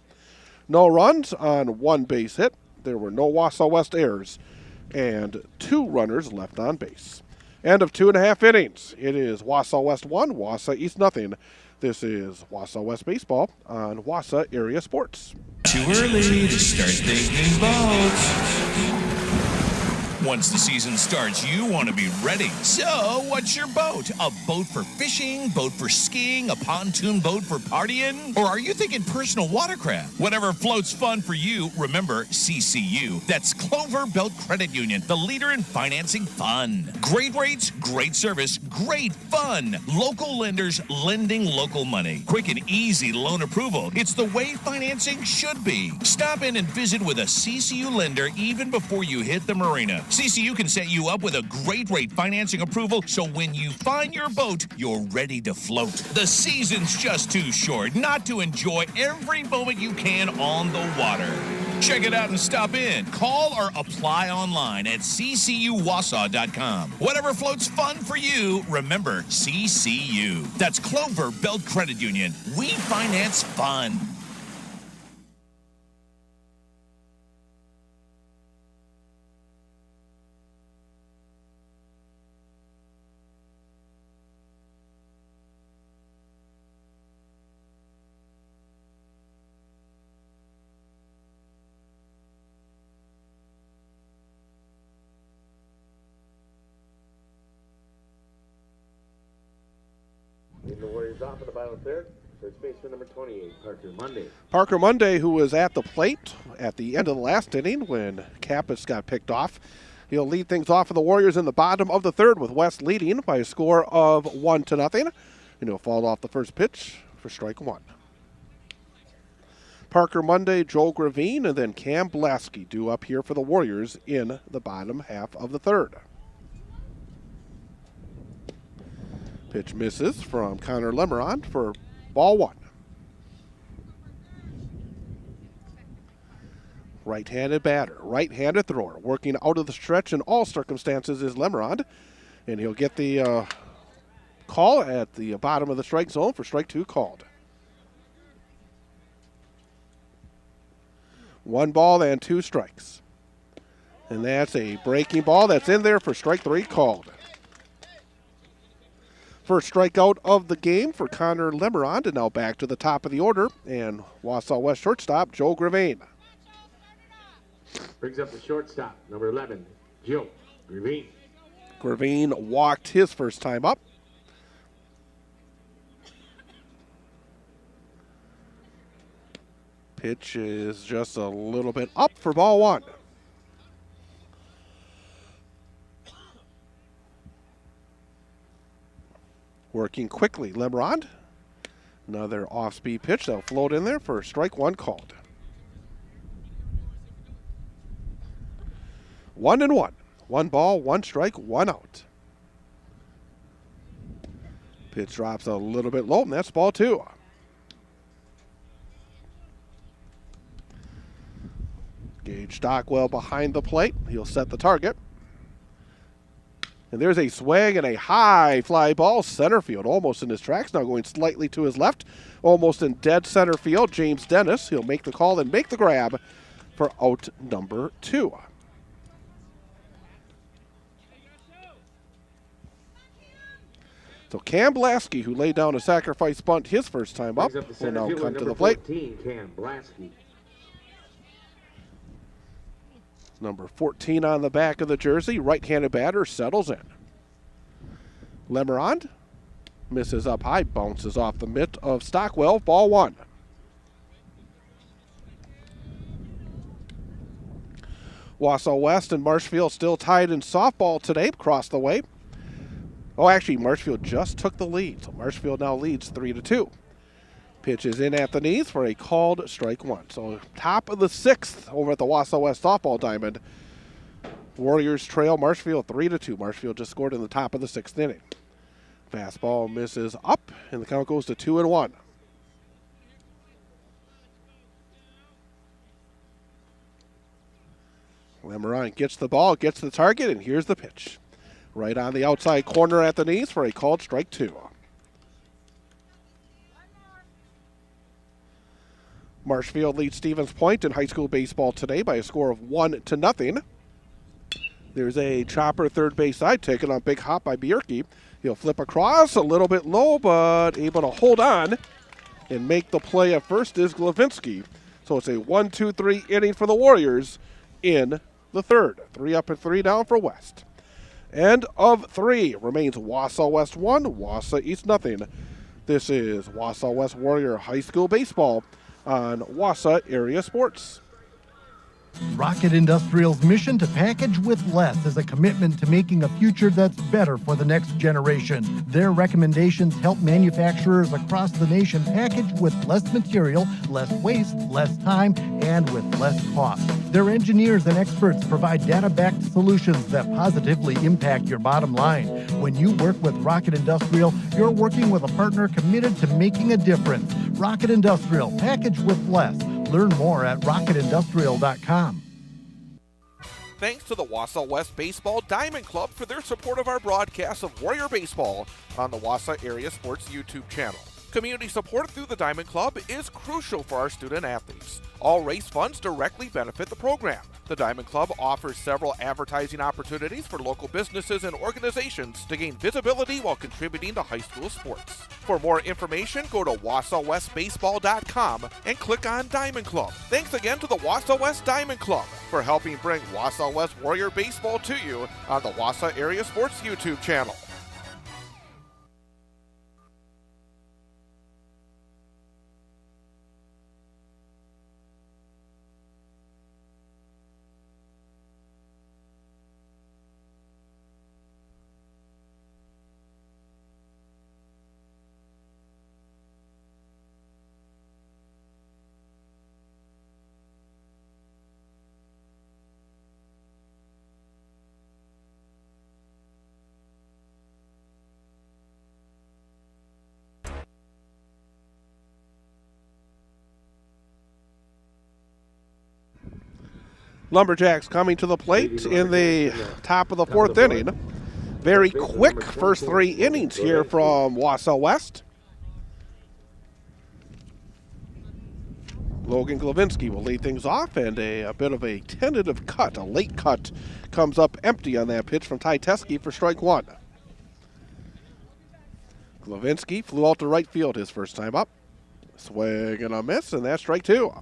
Speaker 1: No runs on 1 base hit. There were no Wausau West errors and 2 runners left on base. End of 2.5 innings. It is Wausau West 1, Wausau East nothing This is Wausau West Baseball on Wausau Area Sports.
Speaker 5: Too early to start thinking boats. Once the season starts, you want to be ready. So, what's your boat? A boat for fishing, boat for skiing, a pontoon boat for partying? Or are you thinking personal watercraft? Whatever floats fun for you, remember CCU. That's Clover Belt Credit Union, the leader in financing fun. Great rates, great service, great fun. Local lenders lending local money. Quick and easy loan approval. It's the way financing should be. Stop in and visit with a CCU lender even before you hit the marina. CCU can set you up with a great rate financing approval, so when you find your boat, you're ready to float. The season's just too short not to enjoy every moment you can on the water. Check it out and stop in. Call or apply online at ccuwausau.com. Whatever floats fun for you, remember CCU. That's Clover Belt Credit Union. We finance fun.
Speaker 6: The Warriors off in the bottom third. First baseman number 28, Parker Monday.
Speaker 1: Parker Monday, who was at the plate at the end of the last inning when Kappas got picked off. He'll lead things off for the Warriors in the bottom of the third with West leading by a score of 1-0. And he'll fall off the first pitch for strike one. Parker Monday, Joel Gravine, and then Cam Blasky due up here for the Warriors in the bottom half of the third. Pitch misses from Connor Lemerond for ball one. Right-handed batter, right-handed thrower, working out of the stretch in all circumstances is Lemerond, and he'll get the call at the bottom of the strike zone for strike two called. 1 ball and 2 strikes. And that's a breaking ball that's in there for strike three called. First strikeout of the game for Connor Lemerond, and now back to the top of the order, and Wausau West shortstop Joe Gravine.
Speaker 6: Brings up the shortstop, number 11, Joe Gravine.
Speaker 1: Gravine walked his first time up. Pitch is just a little bit up for ball one. Working quickly, Lemerond. Another off-speed pitch that'll float in there for strike one called. 1-1. 1 ball, 1 strike, 1 out. Pitch drops a little bit low, and that's ball two. Gage Stockwell behind the plate. He'll set the target. And there's a swing and a high fly ball, center field, almost in his tracks, now going slightly to his left, almost in dead center field. James Dennis, he'll make the call and make the grab for out number 2. So Cam Blasky, who laid down a sacrifice bunt his first time up, will now come to the plate.
Speaker 6: 14, Cam Blasky.
Speaker 1: Number 14 on the back of the jersey, right-handed batter, settles in. Lemerond misses up high, bounces off the mitt of Stockwell, ball one. Wausau West and Marshfield still tied in softball today, across the way. Oh, actually, Marshfield just took the lead, so Marshfield now leads 3-2. Pitch is in at the knees for a called strike one. So top of the 6th over at the Wausau West softball diamond. Warriors trail Marshfield 3-2. Marshfield just scored in the top of the 6th inning. Fastball misses up, and the count goes to 2-1. Lemerond gets the ball, gets the target, and here's the pitch. Right on the outside corner at the knees for a called strike two. Marshfield leads Stevens Point in high school baseball today by a score of 1-0. There's a chopper third base side taken on big hop by Bierke. He'll flip across a little bit low, but able to hold on and make the play at first is Glavinsky. So it's a 1-2-3 inning for the Warriors in the third. 3 up and 3 down for West. End of 3 remains Wausau West 1, Wausau East nothing. This is Wausau West Warrior High School Baseball on Wausau Area Sports.
Speaker 3: Rocket Industrial's mission to package with less is a commitment to making a future that's better for the next generation. Their recommendations help manufacturers across the nation package with less material, less waste, less time, and with less cost. Their engineers and experts provide data-backed solutions that positively impact your bottom line. When you work with Rocket Industrial, you're working with a partner committed to making a difference. Rocket Industrial, package with less. Learn more at rocketindustrial.com.
Speaker 4: Thanks to the Wausau West Baseball Diamond Club for their support of our broadcast of Warrior Baseball on the Wausau Area Sports YouTube channel. Community support through the Diamond Club is crucial for our student athletes. All race funds directly benefit the program. The Diamond Club offers several advertising opportunities for local businesses and organizations to gain visibility while contributing to high school sports. For more information, go to wausauwestbaseball.com and click on Diamond Club. Thanks again to the Wausau West Diamond Club for helping bring Wausau West Warrior Baseball to you on the Wausau Area Sports YouTube channel.
Speaker 1: Lumberjacks coming to the plate in the top of the fourth inning. Very quick first 3 innings here from Wausau West. Logan Glavinsky will lead things off, and a bit of a tentative cut, a late cut, comes up empty on that pitch from Ty Teske for strike 1. Glavinsky flew out to right field his first time up. Swing and a miss, and that's strike 2.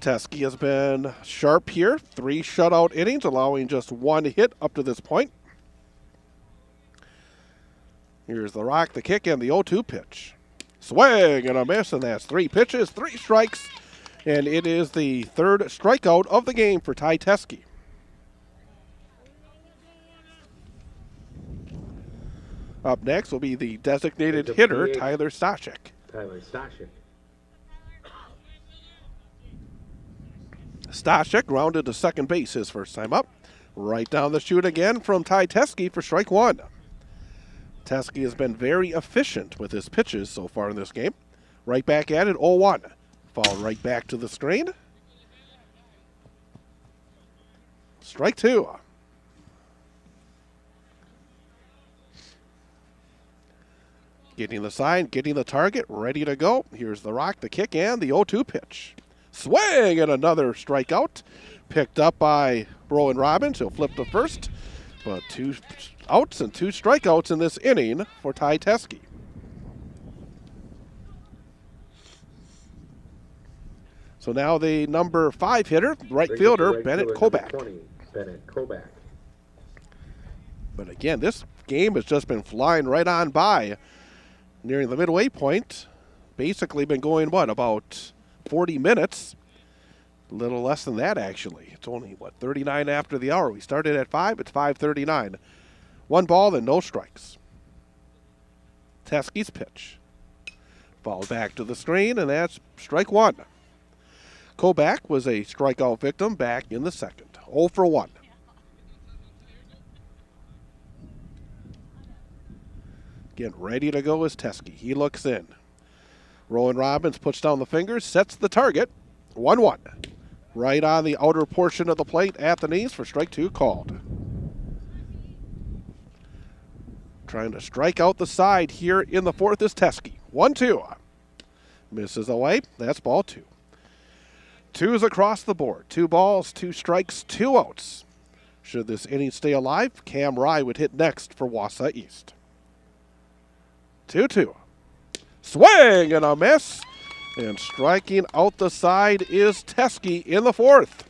Speaker 1: Teske has been sharp here. 3 shutout innings, allowing just 1 hit up to this point. Here's the rock, the kick, and the 0-2 pitch. Swing and a miss, and that's 3 pitches, 3 strikes, and it is the 3rd strikeout of the game for Ty Teske. Up next will be the designated hitter, Tyler Stashik. Stashik grounded to second base his first time up. Right down the chute again from Ty Teske for strike 1. Teske has been very efficient with his pitches so far in this game. Right back at it, 0-1. Fall right back to the screen. Strike 2. Getting the sign, getting the target, ready to go. Here's the rock, the kick, and the 0-2 pitch. Swing and another strikeout. Picked up by Rowan Robbins. He'll flip to first. But 2 outs and 2 strikeouts in this inning for Ty Teske. So now the number 5 hitter, right fielder, Bennett Kobach. But again, this game has just been flying right on by. Nearing the midway point. Basically been going, about 40 minutes. A little less than that, actually. It's only, 39 after the hour. We started at 5. It's 5:39. 1 ball and no strikes. Teske's pitch. Ball back to the screen, and that's strike 1. Kobach was a strikeout victim back in the second. 0 for 1. Again, ready to go is Teske. He looks in. Rowan Robbins puts down the fingers, sets the target. 1-1. Right on the outer portion of the plate at the knees for strike 2 called. Trying to strike out the side here in the fourth is Teske. 1-2. Misses away. That's ball 2. 2s across the board. 2 balls, 2 strikes, 2 outs. Should this inning stay alive, Cam Rye would hit next for Wausau East. 2-2. Swing and a miss. And striking out the side is Teskey in the fourth.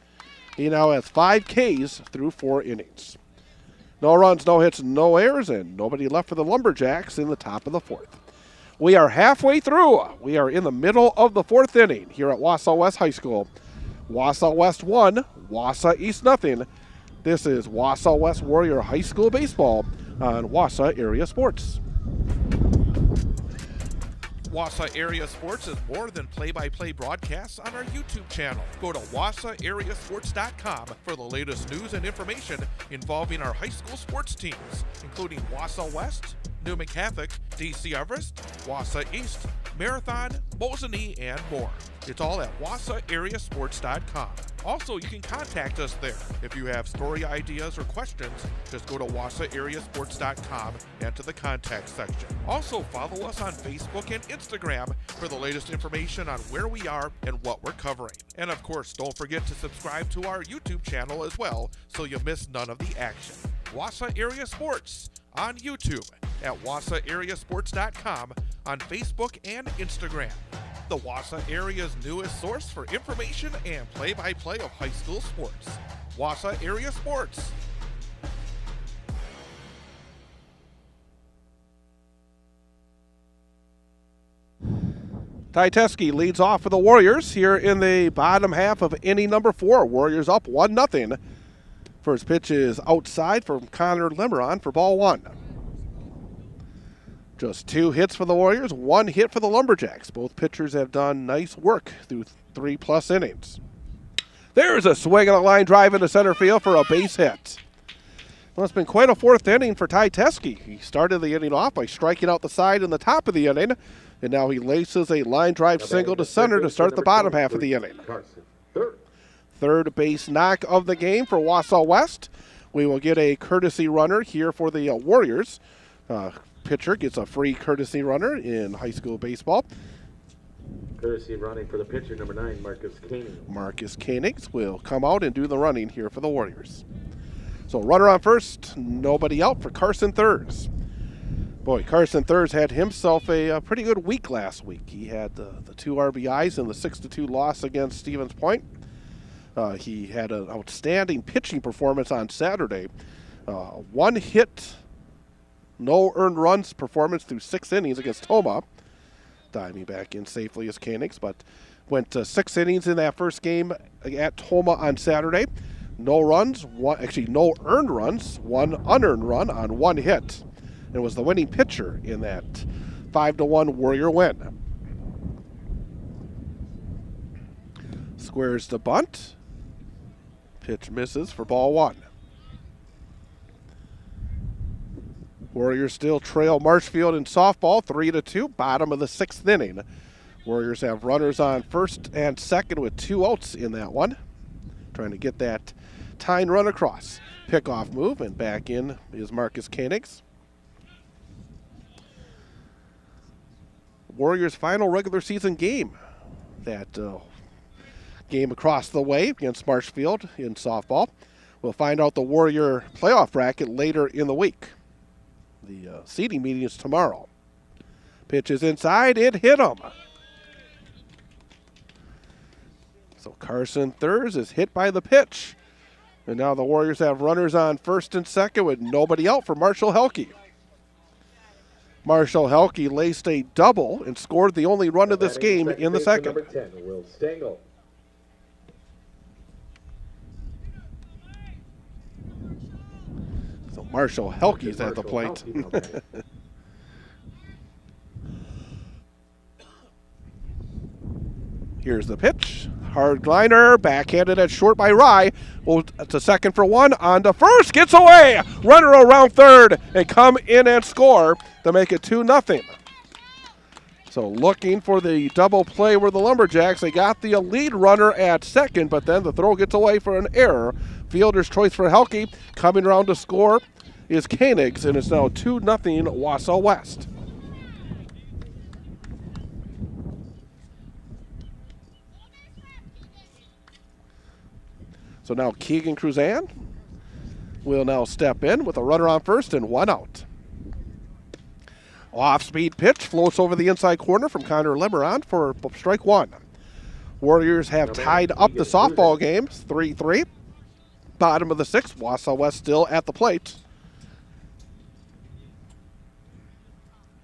Speaker 1: He now has 5 Ks through 4 innings. No runs, no hits, no errors, and nobody left for the Lumberjacks in the top of the fourth. We are halfway through. We are in the middle of the 4th inning here at Wausau West High School. Wausau West 1, Wausau East nothing. This is Wausau West Warrior High School Baseball on Wausau Area Sports.
Speaker 4: Wausau Area Sports is more than play-by-play broadcasts on our YouTube channel. Go to wausauareasports.com for the latest news and information involving our high school sports teams, including Wausau West, Newman Catholic, DC Everest, Wausau East, Marathon, Mosinee, and more. It's all at wausauareasports.com. Also, you can contact us there. If you have story ideas or questions, just go to wausauareasports.com and to the contact section. Also, follow us on Facebook and Instagram for the latest information on where we are and what we're covering. And of course, don't forget to subscribe to our YouTube channel as well so you miss none of the action. Wausau Area Sports on YouTube, at wausauareasports.com, on Facebook and Instagram. The Wausau area's newest source for information and play-by-play of high school sports. Wausau Area Sports.
Speaker 1: Ty Teskey leads off for the Warriors here in the bottom half of inning number 4. Warriors up 1-0. First pitch is outside from Connor Limeron for ball 1. Just 2 hits for the Warriors, 1 hit for the Lumberjacks. Both pitchers have done nice work through 3+ innings. There's a swing and a line drive into center field for a base hit. Well, it's been quite a 4th inning for Ty Teskey. He started the inning off by striking out the side in the top of the inning, and now he laces a line drive single to center to start the bottom half of the inning. Third base knock of the game for Wausau West. We will get a courtesy runner here for the Warriors. Pitcher gets a free courtesy runner in high school baseball.
Speaker 6: Courtesy running for the pitcher, number 9, Marcus Koenig.
Speaker 1: Marcus Koenig will come out and do the running here for the Warriors. So runner on first, nobody out for Carson Thurs. Boy, Carson Thurs had himself a pretty good week last week. He had the 2 RBIs in the 6-2 loss against Stevens Point. He had an outstanding pitching performance on Saturday. 1 hit, no earned runs performance through 6 innings against Toma. Diving back in safely as Koenigs, but went 6 innings in that first game at Toma on Saturday. No runs, no earned runs, 1 unearned run on 1 hit. And was the winning pitcher in that 5-1 Warrior win. Squares the bunt. Pitch misses for ball 1. Warriors still trail Marshfield in softball 3-2, bottom of the 6th inning. Warriors have runners on first and second with 2 outs in that one. Trying to get that tying run across. Pickoff move, and back in is Marcus Koenigs. Warriors' final regular season game. That game across the way against Marshfield in softball. We'll find out the Warrior playoff bracket later in the week. The seeding meeting is tomorrow. Pitch is inside. It hit him. So Carson Thurs is hit by the pitch. And now the Warriors have runners on first and second with nobody out for Marshall Helke. Marshall Helke laced a double and scored the only run of this game in the second.
Speaker 6: Number 10, Will Stengel.
Speaker 1: So Marshall Helke's at the plate. Here's the pitch. Hard liner, backhanded at short by Rye. Well, to second for 1, on to first, gets away. Runner around third and come in and score to make it 2-0. So looking for the double play where the Lumberjacks, they got the lead runner at second, but then the throw gets away for an error. Fielder's choice for Helke. Coming around to score is Koenigs, and it's now 2-0 Wausau West. So now Keegan Cruzan will now step in with a runner on first and 1 out. Off-speed pitch floats over the inside corner from Connor Lemerand for strike 1. Warriors have tied up the softball game 3-3. Bottom of the 6th, Wausau West still at the plate.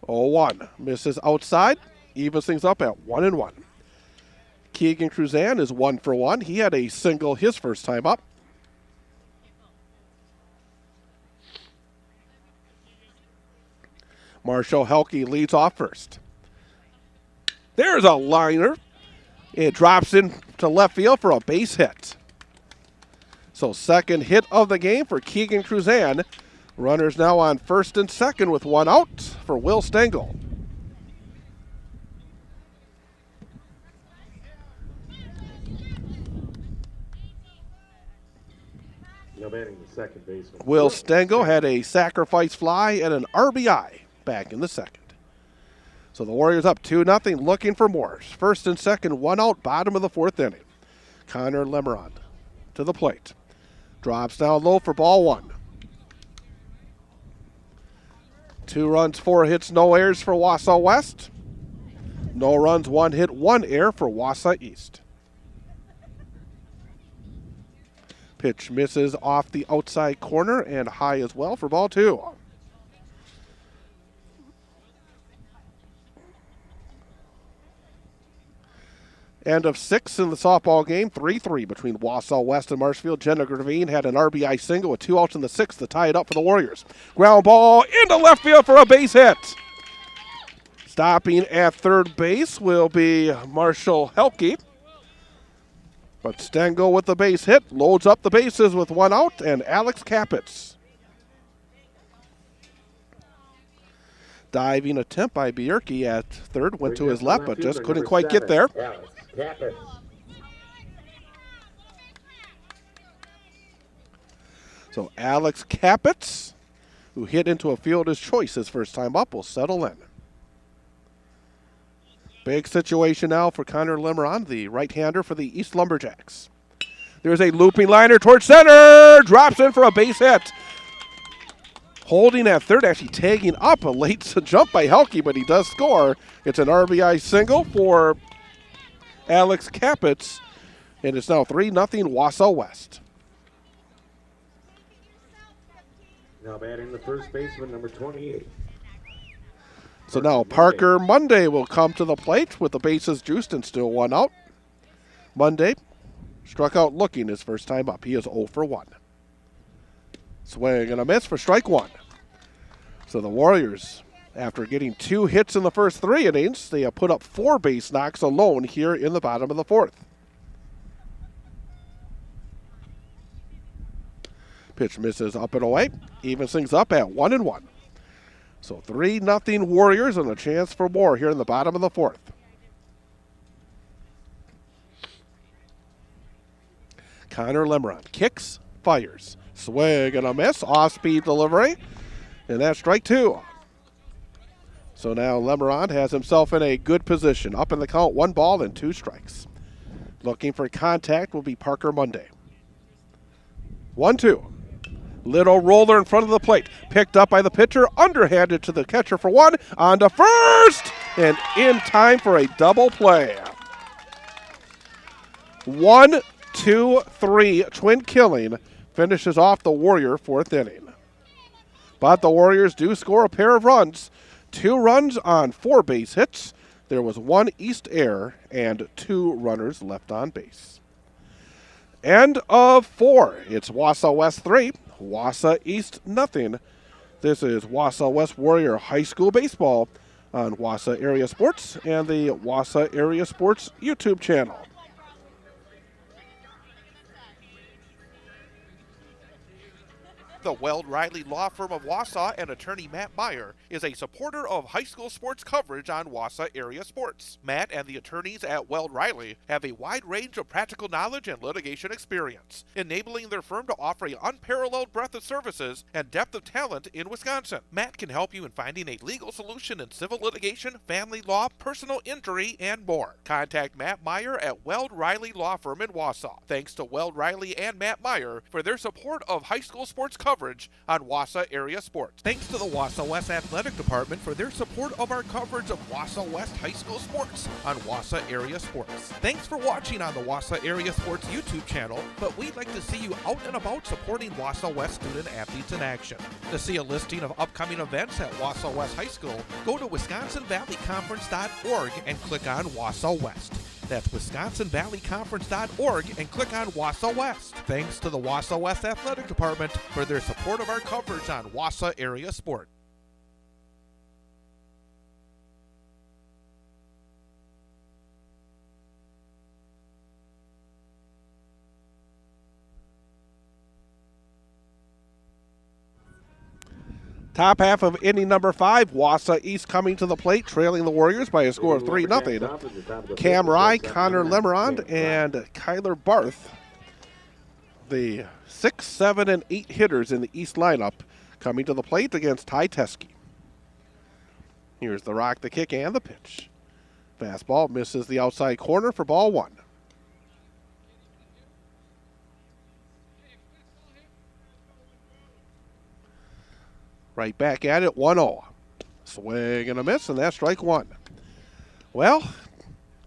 Speaker 1: 0-1. Misses outside. Evens things up at 1-1. Keegan Cruzan is 1 for 1. He had a single his first time up. Marshall Helke leads off first. There's a liner. It drops into left field for a base hit. So second hit of the game for Keegan Cruzan. Runners now on first and second with 1 out for Will Stengel.
Speaker 6: No manning the second baseman.
Speaker 1: Will Stengel had a sacrifice fly and an RBI back in the second. So the Warriors up 2-0, looking for more. First and second, 1 out, bottom of the 4th inning. Connor Lemerand to the plate. Drops down low for ball 1. 2 runs, 4 hits, no errors for Wausau West. No runs, 1 hit, 1 error for Wausau East. Pitch misses off the outside corner and high as well for ball 2. End of 6 in the softball game, 3-3 between Wausau West and Marshfield. Jenna Gravine had an RBI single with 2 outs in the 6th to tie it up for the Warriors. Ground ball into left field for a base hit. Stopping at third base will be Marshall Helke. But Stengel with the base hit, loads up the bases with 1 out, and Alex Capitz. Diving attempt by Bierke at third, went to his left, but just couldn't quite get there. So Alex Capitz, who hit into a fielder's choice his first time up, will settle in. Big situation now for Connor Lemerand, the right-hander for the East Lumberjacks. There's a looping liner towards center, drops in for a base hit. Holding at third, actually tagging up a late jump by Helke, but he does score. It's an RBI single for Alex Capitz, and it's now 3-0 Wausau West.
Speaker 6: Now batting the first baseman, number 28.
Speaker 1: So now Parker Monday will come to the plate with the bases juiced and still 1 out. Monday struck out looking his first time up. He is 0 for 1. Swing and a miss for strike 1. So the Warriors, after getting 2 hits in the first 3 innings, they have put up 4 base knocks alone here in the bottom of the 4th. Pitch misses up and away. Evens things up at 1-1. So 3-0 Warriors and a chance for more here in the bottom of the 4th. Connor Lemerand kicks, fires. Swing and a miss, off-speed delivery, and that's strike 2. So now Lemerand has himself in a good position. Up in the count, 1 ball and 2 strikes. Looking for contact will be Parker Monday. 1-2. Little roller in front of the plate. Picked up by the pitcher, underhanded to the catcher for 1. On to first, and in time for a double play. 1, 2, 3, twin killing finishes off the Warrior 4th inning. But the Warriors do score a pair of runs. 2 runs on 4 base hits. There was 1 East error and 2 runners left on base. End of 4. It's Wausau West 3, Wausau East 0. This is Wausau West Warrior High School Baseball on Wausau Area Sports and the Wausau Area Sports YouTube channel.
Speaker 4: The Weld Riley Law Firm of Wausau and attorney Matt Meyer is a supporter of high school sports coverage on Wausau Area Sports. Matt and the attorneys at Weld Riley have a wide range of practical knowledge and litigation experience, enabling their firm to offer an unparalleled breadth of services and depth of talent in Wisconsin. Matt can help you in finding a legal solution in civil litigation, family law, personal injury, and more. Contact Matt Meyer at Weld Riley Law Firm in Wausau. Thanks to Weld Riley and Matt Meyer for their support of high school sports coverage coverage on Wausau Area Sports. Thanks to the Wausau West Athletic Department for their support of our coverage of Wausau West High School sports on Wausau Area Sports. Thanks for watching on the Wausau Area Sports YouTube channel, but we'd like to see you out and about supporting Wausau West student athletes in action. To see a listing of upcoming events at Wausau West High School, go to WisconsinValleyConference.org and click on Wausau West. That's WisconsinValleyConference.org and click on Wausau West. Thanks to the Wausau West Athletic Department for their support of our coverage on Wausau Area Sport.
Speaker 1: Top half of inning number 5, Wausau East coming to the plate, trailing the Warriors by a score of 3-0. Cam Rye, Connor Lemerond, and Kyler Barth, the 6, 7, and 8 hitters in the East lineup, coming to the plate against Ty Teske. Here's the rock, the kick, and the pitch. Fastball misses the outside corner for ball 1. Right back at it, 1-0. Swing and a miss, and that's strike 1. Well,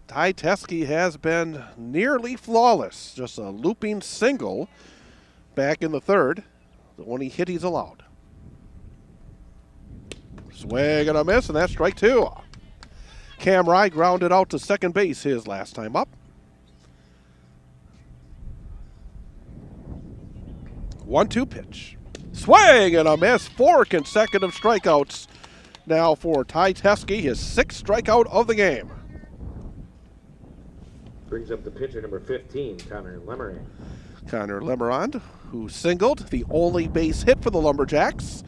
Speaker 1: Ty Teske has been nearly flawless. Just a looping single back in the third. The only hit he's allowed. Swing and a miss, and that's strike 2. Cam Rye grounded out to second base his last time up. 1-2 pitch. Swing and a miss. 4 consecutive strikeouts now for Ty Teske, his 6th strikeout of the game.
Speaker 6: Brings up the pitcher, number 15, Connor Lemerand.
Speaker 1: Connor Lemerond, who singled, the only base hit for the Lumberjacks,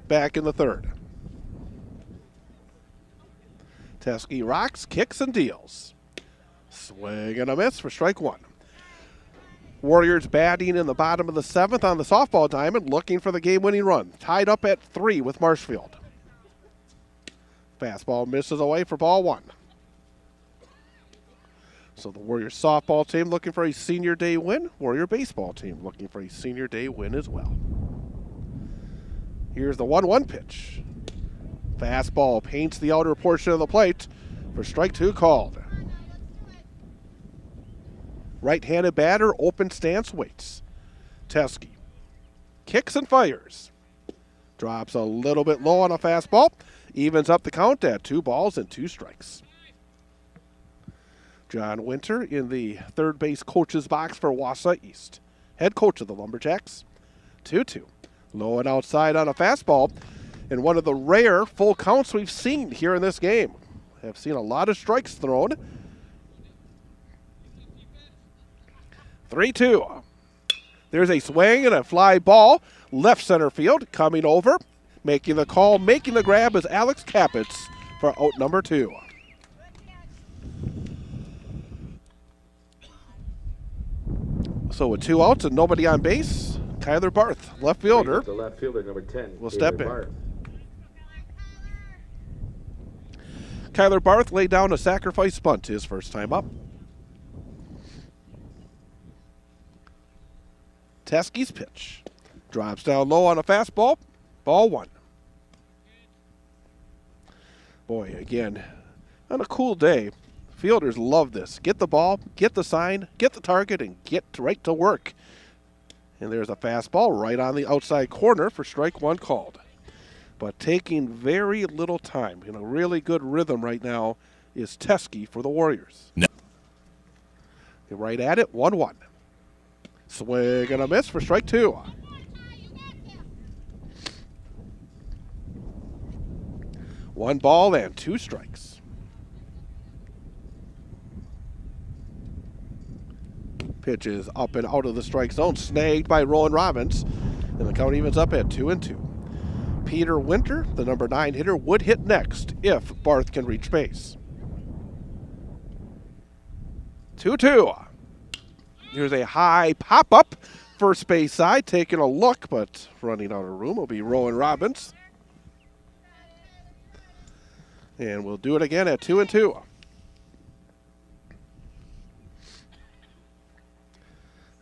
Speaker 1: back in the third. Teske rocks, kicks, and deals. Swing and a miss for strike 1. Warriors batting in the bottom of the 7th on the softball diamond, looking for the game-winning run. Tied up at 3 with Marshfield. Fastball misses away for ball 1. So the Warriors softball team looking for a senior day win. Warrior baseball team looking for a senior day win as well. Here's the 1-1 pitch. Fastball paints the outer portion of the plate for strike 2 called. Right-handed batter, open stance, waits. Teske kicks and fires. Drops a little bit low on a fastball. Evens up the count at 2 balls and 2 strikes. John Winter in the third base coach's box for Wausau East. Head coach of the Lumberjacks. 2-2. Low and outside on a fastball. And one of the rare full counts we've seen here in this game. Have seen a lot of strikes thrown. 3-2. There's a swing and a fly ball. Left center field coming over. Making the call, making the grab is Alex Capitz for out number 2. So with 2 outs and nobody on base, Kyler Barth, left fielder,
Speaker 6: The left fielder, number 10,
Speaker 1: will step in. Kyler Barth laid down a sacrifice bunt his first time up. Teske's pitch. Drops down low on a fastball. Ball 1. Boy, again, on a cool day, fielders love this. Get the ball, get the sign, get the target, and get right to work. And there's a fastball right on the outside corner for strike 1 called. But taking very little time. In a really good rhythm right now is Teske for the Warriors.
Speaker 5: No.
Speaker 1: Right at it, 1-1. Swing and a miss for strike 2. One ball and 2 strikes. Pitch is up and out of the strike zone, snagged by Rowan Robbins, and the count evens up at 2-2. Peter Winter, the number 9 hitter, would hit next if Barth can reach base. 2-2. Here's a high pop-up, first base side, taking a look, but running out of room will be Rowan Robbins. And we'll do it again at 2-2.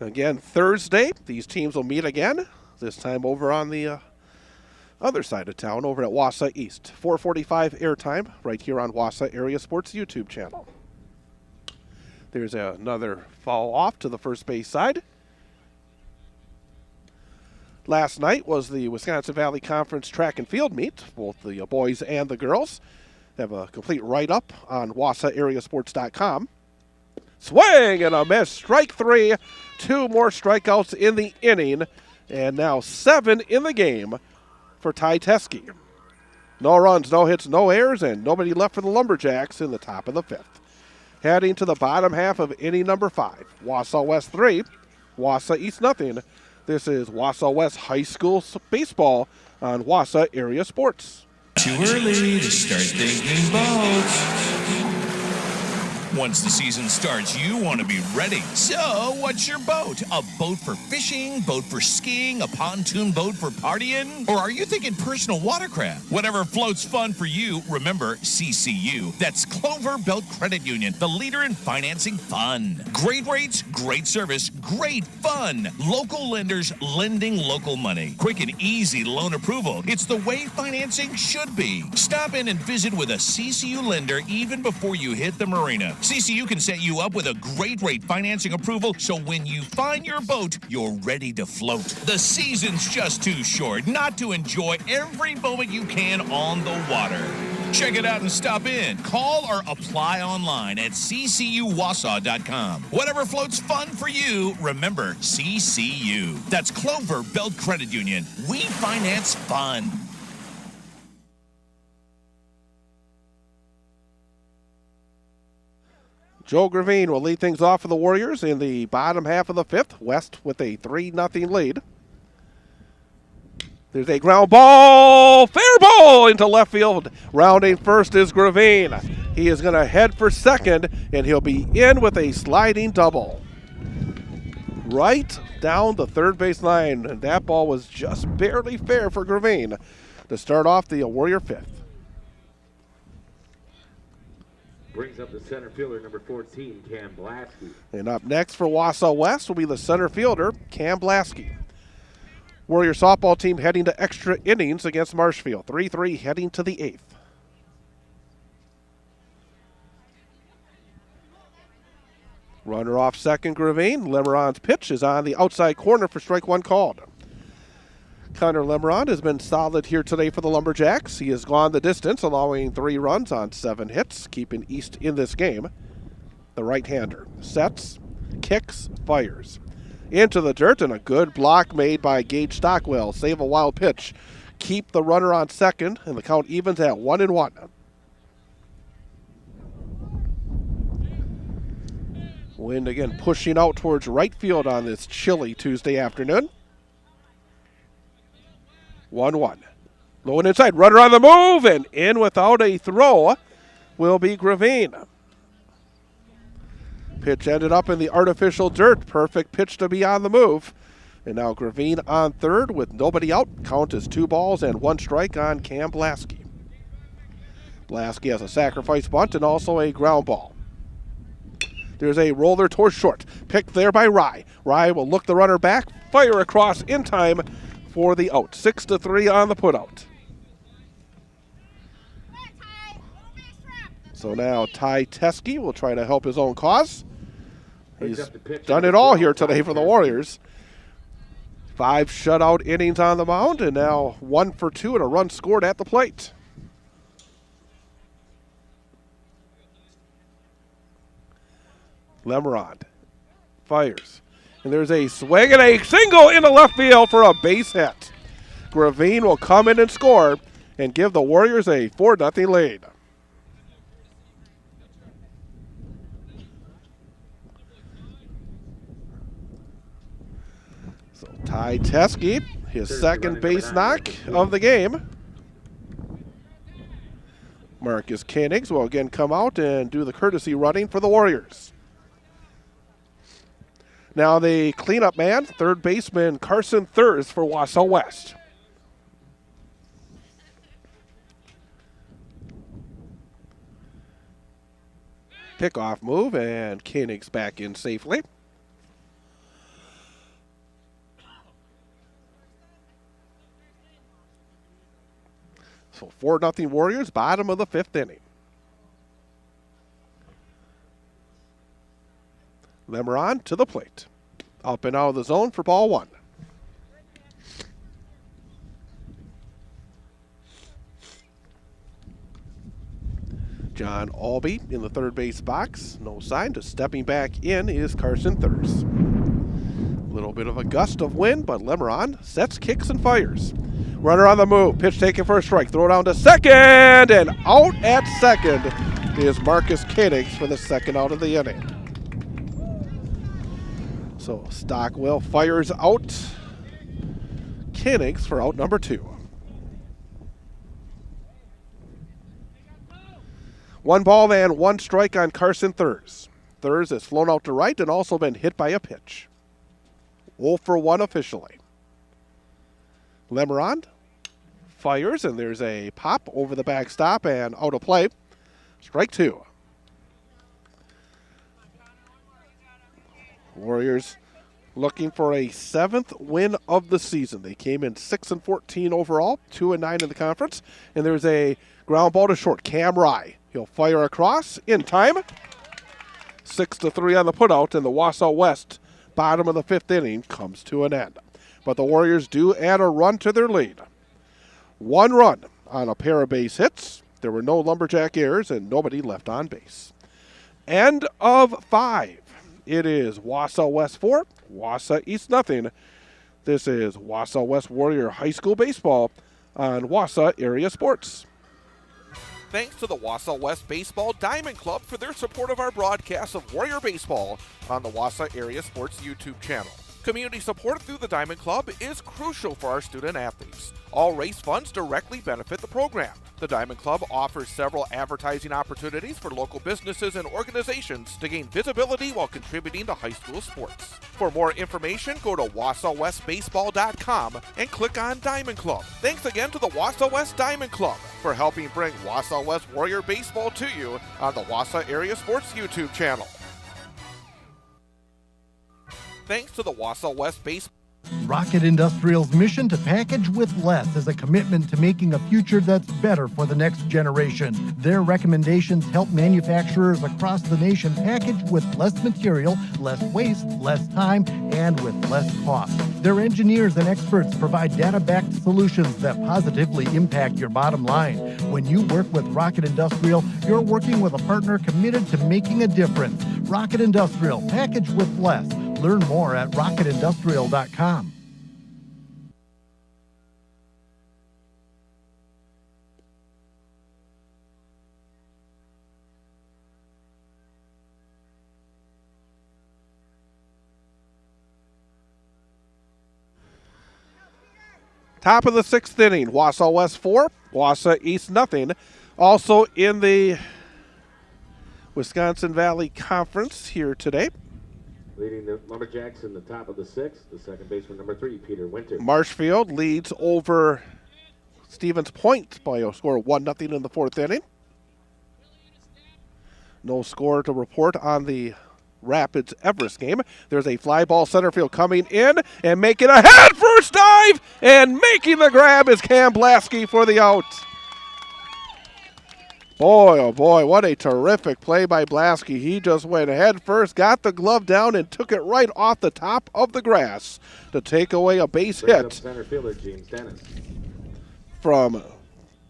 Speaker 1: Again, Thursday, these teams will meet again. this time over on the other side of town, over at Wausau East. 4:45 airtime right here on Wausau Area Sports YouTube channel. There's another foul off to the first base side. Last night was the Wisconsin Valley Conference track and field meet, both the boys and the girls. They have a complete write-up on WausauAreaSports.com. Swing and a miss, strike three. 2 more strikeouts in the inning, and now 7 in the game for Ty Teske. No runs, no hits, no errors, and nobody left for the Lumberjacks in the top of the 5th. Heading to the bottom half of inning number 5. Wausau West 3, Wausau East nothing. This is Wausau West High School baseball on Wausau Area Sports.
Speaker 5: Too early to start thinking boats. Once the season starts, you want to be ready. So, what's your boat? A boat for fishing, boat for skiing, a pontoon boat for partying? Or are you thinking personal watercraft? Whatever floats fun for you, remember CCU. That's Clover Belt Credit Union, the leader in financing fun. Great rates, great service, great fun. Local lenders lending local money. Quick and easy loan approval. It's the way financing should be. Stop in and visit with a CCU lender even before you hit the marina. CCU can set you up with a great rate financing approval, so when you find your boat, you're ready to float. The season's just too short not to enjoy every moment you can on the water. Check it out and stop in. Call or apply online at ccuwausau.com. Whatever floats fun for you, remember CCU. That's Clover Belt Credit Union. We finance fun.
Speaker 1: Joe Gravine will lead things off for the Warriors in the bottom half of the 5th. West with a 3-0 lead. There's a ground ball, fair ball into left field. Rounding first is Gravine. He is going to head for second, and he'll be in with a sliding double. Right down the third base line, and that ball was just barely fair for Gravine to start off the Warrior 5th.
Speaker 6: Brings up the center fielder, number 14, Cam Blasky.
Speaker 1: And up next for Wausau West will be the center fielder, Cam Blasky. Warrior softball team heading to extra innings against Marshfield. 3-3 heading to the 8th. Runner off second, Gravine. Lemeron's pitch is on the outside corner for strike 1 called. Connor Lemeron has been solid here today for the Lumberjacks. He has gone the distance, allowing 3 runs on 7 hits, keeping East in this game. The right-hander sets, kicks, fires. Into the dirt, and a good block made by Gage Stockwell. Save a wild pitch. Keep the runner on second, and the count evens at 1-1. Wind again pushing out towards right field on this chilly Tuesday afternoon. 1-1. Low and inside. Runner on the move, and in without a throw will be Gravine. Pitch ended up in the artificial dirt. Perfect pitch to be on the move. And now Gravine on third with nobody out. Count is 2 balls and 1 strike on Cam Blasky. Blasky has a sacrifice bunt and also a ground ball. There's a roller towards short. Picked there by Rye. Rye will look the runner back. Fire across in time for the out. 6-3 on the putout. So now Ty Teske will try to help his own cause. He's done it all here today for the Warriors. 5 shutout innings on the mound, and now 1 for 2 and a run scored at the plate. Lemeron fires. And there's a swing and a single into left field for a base hit. Gravine will come in and score and give the Warriors a 4-0 lead. So Ty Teske, his second base knock of the game. Marcus Koenigs will again come out and do the courtesy running for the Warriors. Now the cleanup man, third baseman Carson Thurs for Wausau West. Pickoff move, and Koenigs back in safely. So 4-0 Warriors, bottom of the 5th inning. Lemeron to the plate. Up and out of the zone for ball 1. John Albee in the third base box. No sign. Just stepping back in is Carson Thurs. A little bit of a gust of wind, but Lemeron sets, kicks, and fires. Runner on the move. Pitch taken for a strike. Throw down to second, and out at second is Marcus Koenig for the second out of the inning. So Stockwell fires out Koenig for out number 2. 1 ball and 1 strike on Carson Thurs. Thurs has flown out to right and also been hit by a pitch. 0 for 1 officially. Lemeron fires, and there's a pop over the backstop and out of play. Strike 2. Warriors looking for a 7th win of the season. They came in 6-14 overall, 2-9 in the conference. And there's a ground ball to short. Cam Rye. He'll fire across in time. 6-3 on the putout, and the Wausau West bottom of the 5th inning comes to an end. But the Warriors do add a run to their lead. 1 run on a pair of base hits. There were no Lumberjack errors and nobody left on base. End of 5. It is Wausau West 4, Wausau East nothing. This is Wausau West Warrior High School Baseball on Wausau Area Sports.
Speaker 4: Thanks to the Wausau West Baseball Diamond Club for their support of our broadcast of Warrior Baseball on the Wausau Area Sports YouTube channel. Community support through the Diamond Club is crucial for our student athletes. All race funds directly benefit the program. The Diamond Club offers several advertising opportunities for local businesses and organizations to gain visibility while contributing to high school sports. For more information, go to wausauwestbaseball.com and click on Diamond Club. Thanks again to the Wausau West Diamond Club for helping bring Wausau West Warrior Baseball to you on the Wausau Area Sports YouTube channel. Thanks to the Wausau West Baseball.
Speaker 3: Rocket Industrial's mission to package with less is a commitment to making a future that's better for the next generation. Their recommendations help manufacturers across the nation package with less material, less waste, less time, and with less cost. Their engineers and experts provide data-backed solutions that positively impact your bottom line. When you work with Rocket Industrial, you're working with a partner committed to making a difference. Rocket Industrial, package with less. Learn more at rocketindustrial.com.
Speaker 1: Top of the 6th inning, Wausau West 4, Wausau East nothing. Also in the Wisconsin Valley Conference here today.
Speaker 6: Leading the Lumberjacks in the top of the 6th, the second baseman number 3, Peter Winter.
Speaker 1: Marshfield leads over Stevens Point by a score of 1-0 in the 4th inning. No score to report on the Rapids Everest game. There's a fly ball center field coming in and making a head first dive and making the grab is Cam Blasky for the out. Boy, oh boy, what a terrific play by Blasky. He just went head first, got the glove down, and took it right off the top of the grass to take away a base hit
Speaker 6: center fielder James Dennis.
Speaker 1: From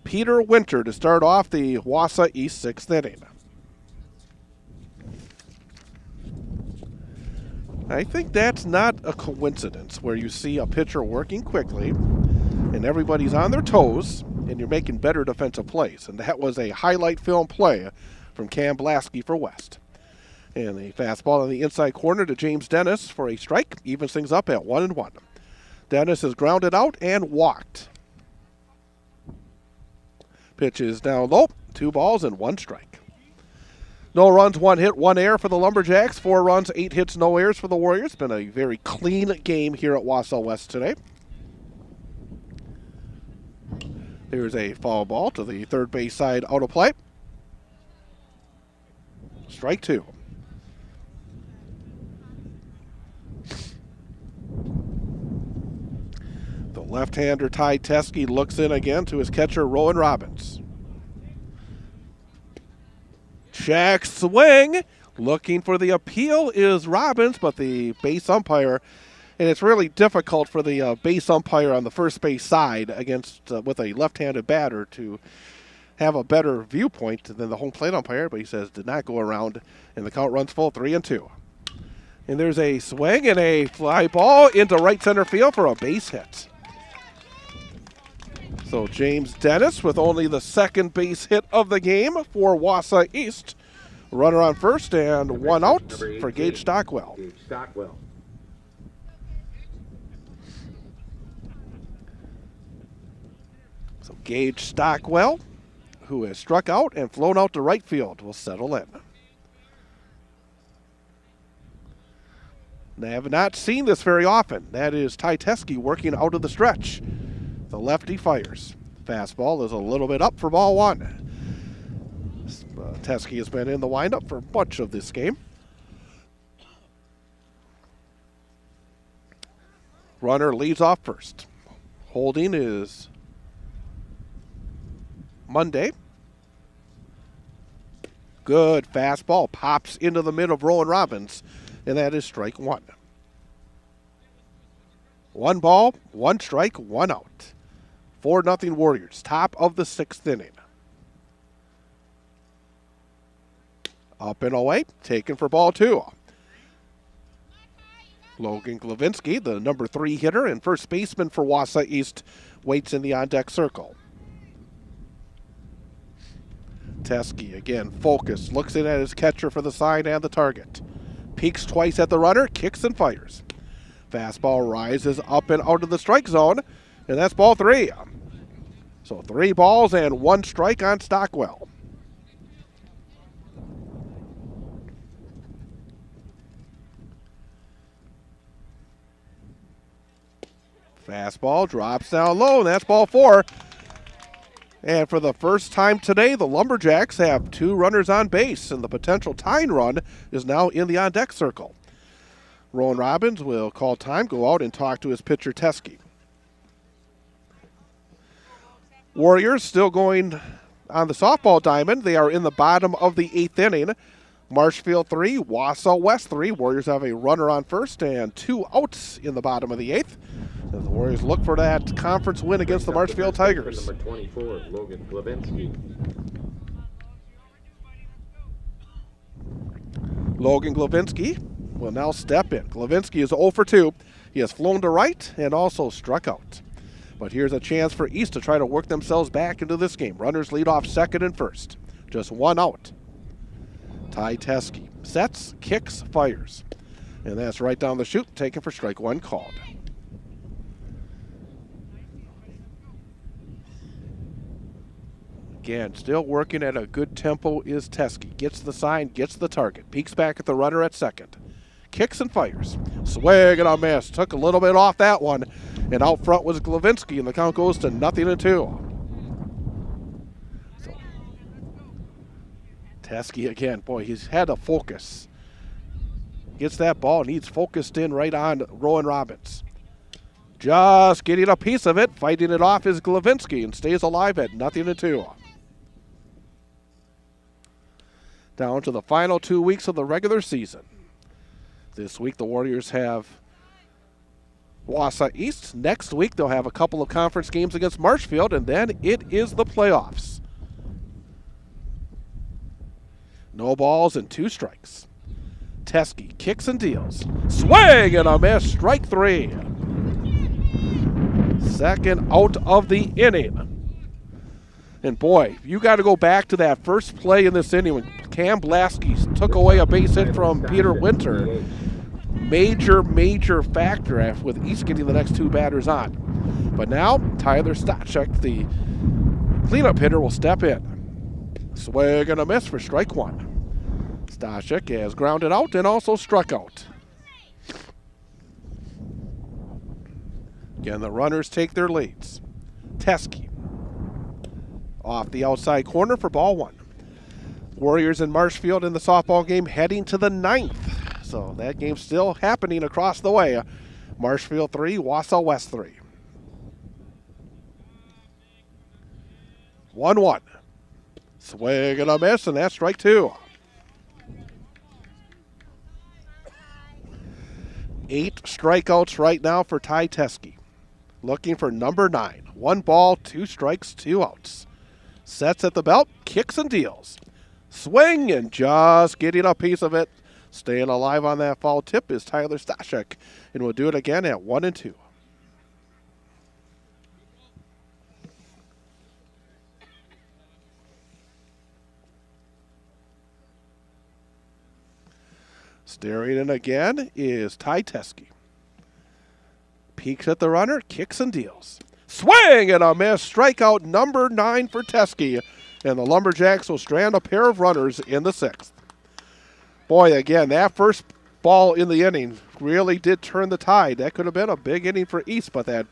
Speaker 1: Peter Winter to start off the Wausau East 6th inning. I think that's not a coincidence where you see a pitcher working quickly and everybody's on their toes and you're making better defensive plays. And that was a highlight film play from Cam Blasky for West. And a fastball on the inside corner to James Dennis for a strike. Evens things up at 1-1. Dennis is grounded out and walked. Pitch is down low. 2 balls and 1 strike. No runs, 1 hit, 1 error for the Lumberjacks. 4 runs, 8 hits, no errors for the Warriors. Been a very clean game here at Wausau West today. Here's a foul ball to the third base side out of play. Strike 2. The left-hander Ty Teskey looks in again to his catcher, Rowan Robbins. Check swing. Looking for the appeal is Robbins, but the base umpire, and it's really difficult for the base umpire on the first base side against with a left-handed batter to have a better viewpoint than the home plate umpire, but he says did not go around, and the count runs full 3-2. And there's a swing and a fly ball into right center field for a base hit. So James Dennis with only the second base hit of the game for Wausau East. Runner on first and one out for Gage Stockwell.
Speaker 6: Gage Stockwell.
Speaker 1: So Gage Stockwell, who has struck out and flown out to right field, will settle in. They have not seen this very often. That is Ty Teskey working out of the stretch. The lefty fires. Fastball is a little bit up for ball one. Teskey has been in the windup for much of this game. Runner leads off first. Holding is Monday. Good fastball pops into the mid of Rowan Robbins, and that is strike one. 1 ball, 1 strike, 1 out. 4-0 Warriors, top of the 6th inning. Up and away, taken for ball 2. Logan Glavinsky, the number 3 hitter and first baseman for Wausau East, waits in the on-deck circle. Teskey again focused, looks in at his catcher for the sign and the target. Peeks twice at the runner, kicks and fires. Fastball rises up and out of the strike zone, and that's ball 3. So 3 balls and 1 strike on Stockwell. Fastball drops down low, and that's ball 4. And for the first time today, the Lumberjacks have 2 runners on base, and the potential tying run is now in the on-deck circle. Rowan Robbins will call time, go out and talk to his pitcher, Teskey. Warriors still going on the softball diamond. They are in the bottom of the 8th inning. Marshfield 3, Wausau West 3. Warriors have a runner on first and 2 outs in the bottom of the 8th. As the Warriors look for that conference win against the Marshfield Tigers.
Speaker 6: Number 24, Logan Glavinsky.
Speaker 1: Logan Glavinsky will now step in. Glavinsky is 0 for 2. He has flown to right and also struck out. But here's a chance for East to try to work themselves back into this game. Runners lead off second and first. Just 1 out. Ty Teskey sets, kicks, fires. And that's right down the chute, taken for strike 1 called. Again, still working at a good tempo is Teskey. Gets the sign, gets the target. Peeks back at the runner at second. Kicks and fires. Swing and a miss. Took a little bit off that one. And out front was Glavinsky, and the count goes to 0-2. So, Teskey again. Boy, he's had to focus. Gets that ball, needs focused in right on Rowan Robbins. Just getting a piece of it. Fighting it off is Glavinsky and stays alive at 0-2. Down to the final 2 weeks of the regular season. This week the Warriors have Wausau East. Next week they'll have a couple of conference games against Marshfield, and then it is the playoffs. No balls and 2 strikes. Teskey kicks and deals. Swing and a miss, strike 3. Second out of the inning. And boy, you got to go back to that first play in this inning when Cam Blasky took away a base hit from Peter Winter. Major factor with East getting the next 2 batters on. But now, Tyler Stachek, the cleanup hitter, will step in. Swing and a miss for strike 1. Stachek has grounded out and also struck out. Again, the runners take their leads. Teskey off the outside corner for ball 1. Warriors in Marshfield in the softball game heading to the 9th. So that game's still happening across the way. Marshfield 3, Wausau West 3. 1-1. Swing and a miss, and that's strike 2. 8 strikeouts right now for Ty Teske. Looking for number 9. 1 ball, 2 strikes, 2 outs. Sets at the belt, kicks and deals. Swing and just getting a piece of it. Staying alive on that foul tip is Tyler Stashek, and we'll do it again at 1-2. Staring in again is Ty Teske. Peeks at the runner, kicks and deals. Swing and a miss. Strikeout number 9 for Teske. And the Lumberjacks will strand a pair of runners in the 6th. Boy, again, that first ball in the inning really did turn the tide. That could have been a big inning for East, but that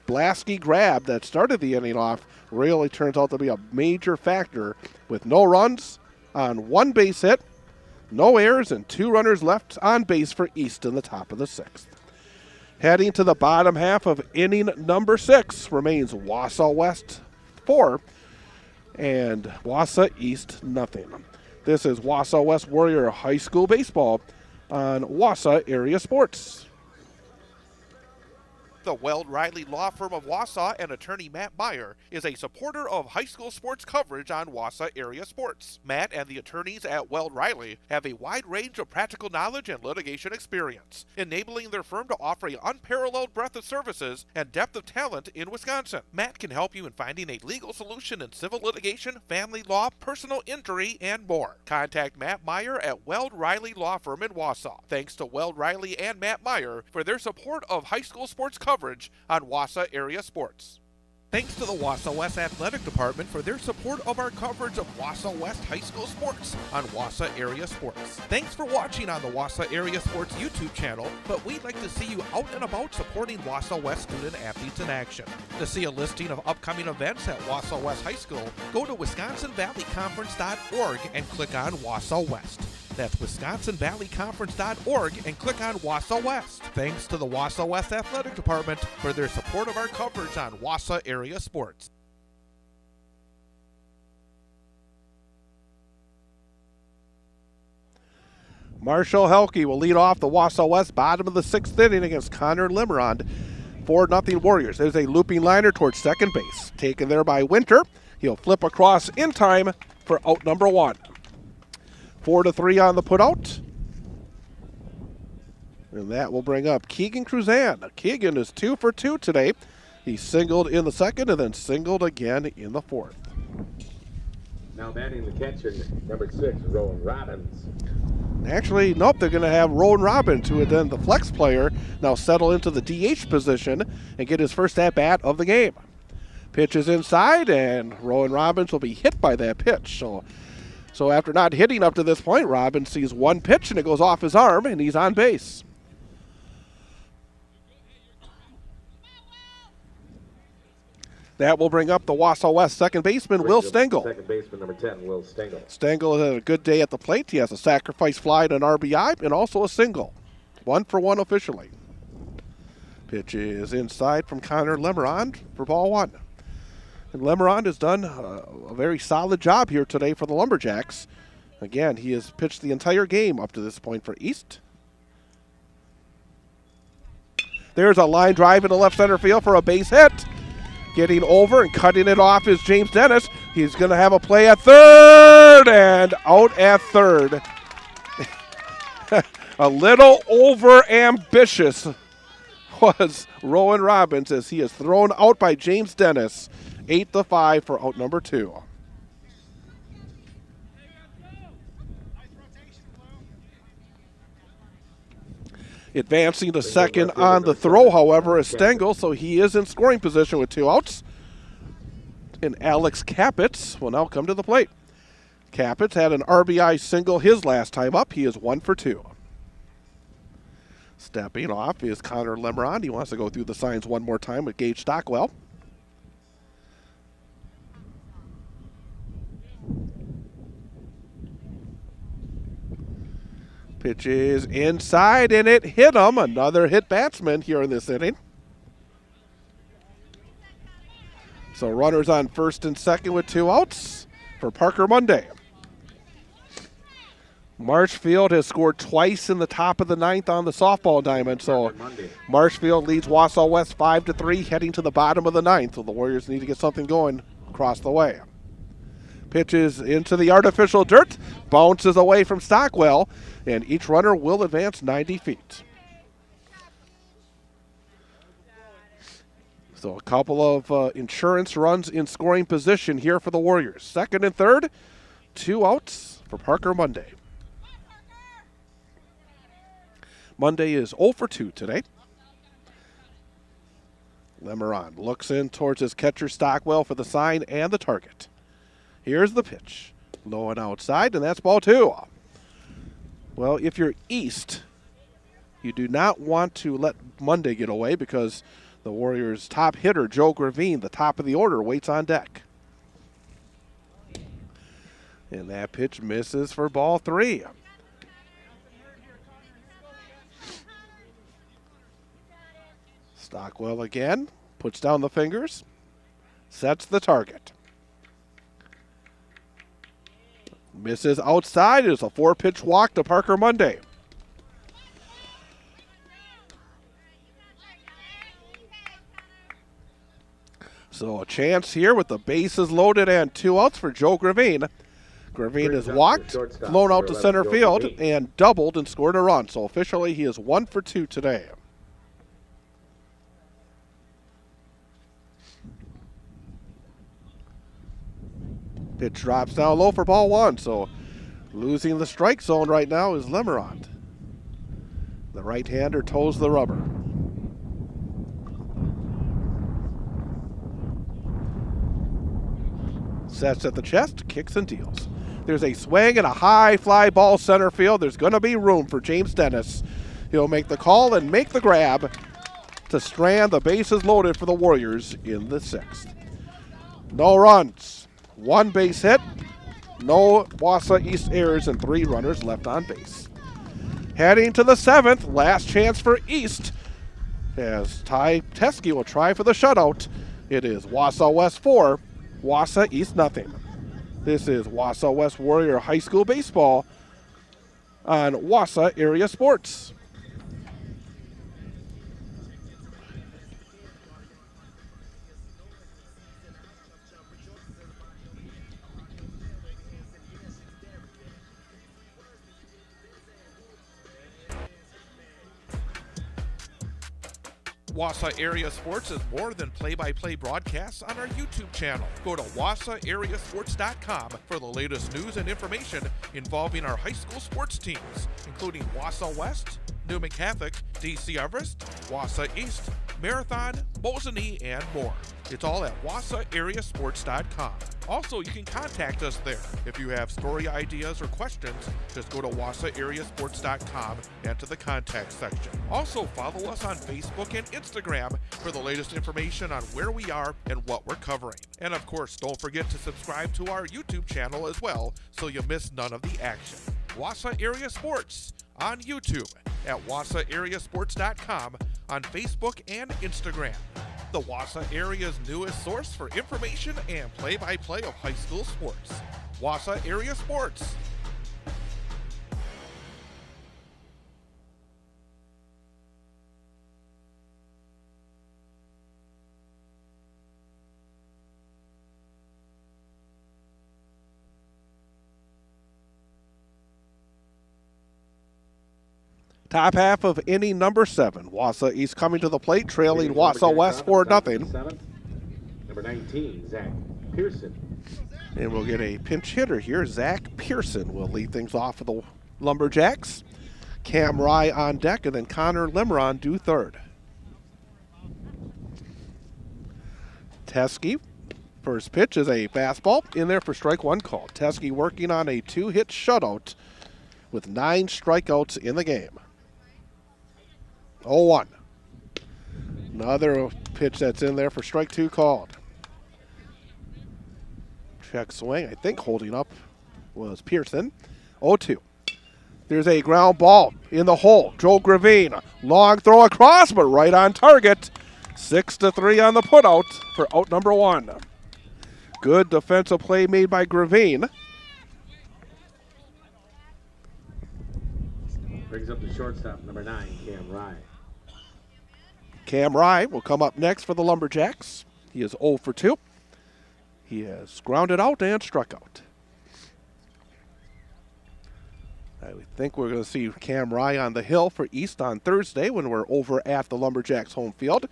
Speaker 1: Blasky grab that started the inning off really turns out to be a major factor with no runs on 1 base hit, no errors, and 2 runners left on base for East in the top of the 6th. Heading to the bottom half of inning number 6 remains Wausau West 4 and Wausau East nothing. This is Wausau West Warrior High School Baseball on Wausau Area Sports.
Speaker 4: The Weld Riley Law Firm of Wausau and attorney Matt Meyer is a supporter of high school sports coverage on Wausau Area Sports. Matt and the attorneys at Weld Riley have a wide range of practical knowledge and litigation experience, enabling their firm to offer an unparalleled breadth of services and depth of talent in Wisconsin. Matt can help you in finding a legal solution in civil litigation, family law, personal injury, and more. Contact Matt Meyer at Weld Riley Law Firm in Wausau. Thanks to Weld Riley and Matt Meyer for their support of high school sports coverage on Wausau Area Sports. Thanks to the Wausau West Athletic Department for their support of our coverage of Wausau West High School Sports on Wausau Area Sports. Thanks for watching on the Wausau Area Sports YouTube channel, but we'd like to see you out and about supporting Wausau West student athletes in action. To see a listing of upcoming events at Wausau West High School, go to WisconsinValleyConference.org and click on Wausau West. That's WisconsinValleyConference.org and click on Wausau West. Thanks to the Wausau West Athletic Department for their support of our coverage on Wausau Area Sports.
Speaker 1: Marshall Helke will lead off the Wausau West bottom of the 6th inning against Connor Limerond. 4-0 Warriors. There's a looping liner towards second base. Taken there by Winter. He'll flip across in time for out number 1. 4-3 on the putout. And that will bring up Keegan Cruzan. Keegan is 2 for 2 today. He singled in the 2nd and then singled again in the 4th.
Speaker 6: Now batting the catcher, number 6, Rowan Robbins.
Speaker 1: Actually, nope, they're going to have Rowan Robbins, who is then the flex player, now settle into the DH position and get his first at-bat of the game. Pitch is inside, and Rowan Robbins will be hit by that pitch. So after not hitting up to this point, Robbins sees one pitch, and it goes off his arm, and he's on base. That will bring up the Wausau West second baseman, Will Stengel.
Speaker 6: Second baseman, number 10, Will Stengel.
Speaker 1: Stengel had a good day at the plate. He has a sacrifice fly and an RBI, and also a single. 1 for 1 officially. Pitch is inside from Connor Limerond for ball 1. And Limerond has done a very solid job here today for the Lumberjacks. Again, he has pitched the entire game up to this point for East. There's a line drive into left center field for a base hit. Getting over and cutting it off is James Dennis. He's going to have a play at third and out at third. A little over-ambitious was Rowan Robbins as he is thrown out by James Dennis. 8-5 for out number 2. Advancing to second on the throw, however, is Stengel, so he is in scoring position with 2 outs. And Alex Capitz will now come to the plate. Capitz had an RBI single his last time up. He is 1 for 2. Stepping off is Connor Limerond. He wants to go through the signs one more time with Gage Stockwell. Pitch is inside, and it hit him. Another hit batsman here in this inning. So runners on first and second with 2 outs for Parker Monday. Marshfield has scored twice in the top of the 9th on the softball diamond, so Marshfield leads Wausau West 5-3 heading to the bottom of the 9th, so the Warriors need to get something going across the way. Pitches into the artificial dirt, bounces away from Stockwell, and each runner will advance 90 feet. So a couple of insurance runs in scoring position here for the Warriors. Second and third, 2 outs for Parker Monday. Monday is 0 for 2 today. Lemeron looks in towards his catcher Stockwell for the sign and the target. Here's the pitch. Low and outside, and that's ball 2. Well, if you're East, you do not want to let Monday get away because the Warriors' top hitter, Joe Gravine, the top of the order, waits on deck. And that pitch misses for ball 3. Stockwell again, puts down the fingers, sets the target. Misses outside. It's a 4-pitch walk to Parker Monday. So a chance here with the bases loaded and 2 outs for Joe Gravine. Gravine is walked, flown out to center field, and doubled and scored a run. So officially he is 1 for 2 today. Pitch drops down low for ball 1. So losing the strike zone right now is Lemerant. The right-hander toes the rubber. Sets at the chest, kicks and deals. There's a swing and a high fly ball center field. There's going to be room for James Dennis. He'll make the call and make the grab to strand the bases loaded for the Warriors in the 6th. No runs, 1 base hit, no Wausau East errors, and 3 runners left on base. Heading to the 7th, last chance for East, as Ty Teskey will try for the shutout. It is Wausau West 4, Wausau East nothing. This is Wausau West Warrior High School Baseball on Wausau Area Sports.
Speaker 4: Wausau Area Sports is more than play-by-play broadcasts on our YouTube channel. Go to WausauAreaSports.com for the latest news and information involving our high school sports teams, including Wausau West, Newman Catholic, DC Everest, Wausau East, Marathon, Mosinee, and more. It's all at WausauAreaSports.com. Also, you can contact us there. If you have story ideas or questions, just go to WausauAreaSports.com and to the contact section. Also, follow us on Facebook and Instagram for the latest information on where we are and what we're covering. And of course, don't forget to subscribe to our YouTube channel as well so you miss none of the action. Wausau Area Sports on YouTube, at WausauAreaSports.com, on Facebook and Instagram. The Wausau Area's newest source for information and play-by-play of high school sports. Wausau Area Sports.
Speaker 1: Top half of inning number 7. Wausau East coming to the plate, trailing Wausau West 4-0.
Speaker 6: Number 19, Zach Pearson.
Speaker 1: And we'll get a pinch hitter here. Zach Pearson will lead things off for the Lumberjacks. Cam Rye on deck, and then Connor Lemeron do third. Teskey, first pitch is a fastball in there for strike 1 call. Teskey working on a 2-hit shutout with 9 strikeouts in the game. 0-1. Another pitch that's in there for strike 2 called. Check swing, I think holding up was Pearson. 0-2. There's a ground ball in the hole. Joe Gravine, long throw across, but right on target. 6-3 on the putout for out number 1. Good defensive play made by Gravine.
Speaker 6: Brings up the shortstop, number 9, Cam Rye.
Speaker 1: Cam Rye will come up next for the Lumberjacks. He is 0 for 2. He has grounded out and struck out. I think we're going to see Cam Rye on the hill for East on Thursday when we're over at the Lumberjacks home field.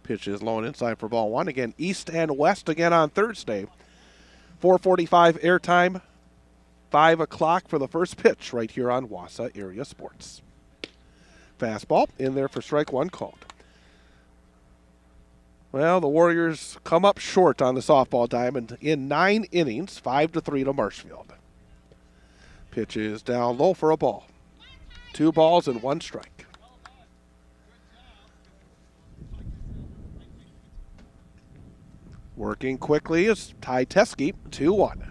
Speaker 1: Pitch is low and inside for ball 1. Again, East and West again on Thursday. 4:45 airtime, 5 o'clock for the first pitch right here on Wausau Area Sports. Fastball in there for strike 1 called. Well, the Warriors come up short on the softball diamond in 9 innings, 5-3 to Marshfield. Pitch is down low for a ball. 2 balls and 1 strike. Working quickly is Ty Teske, 2-1.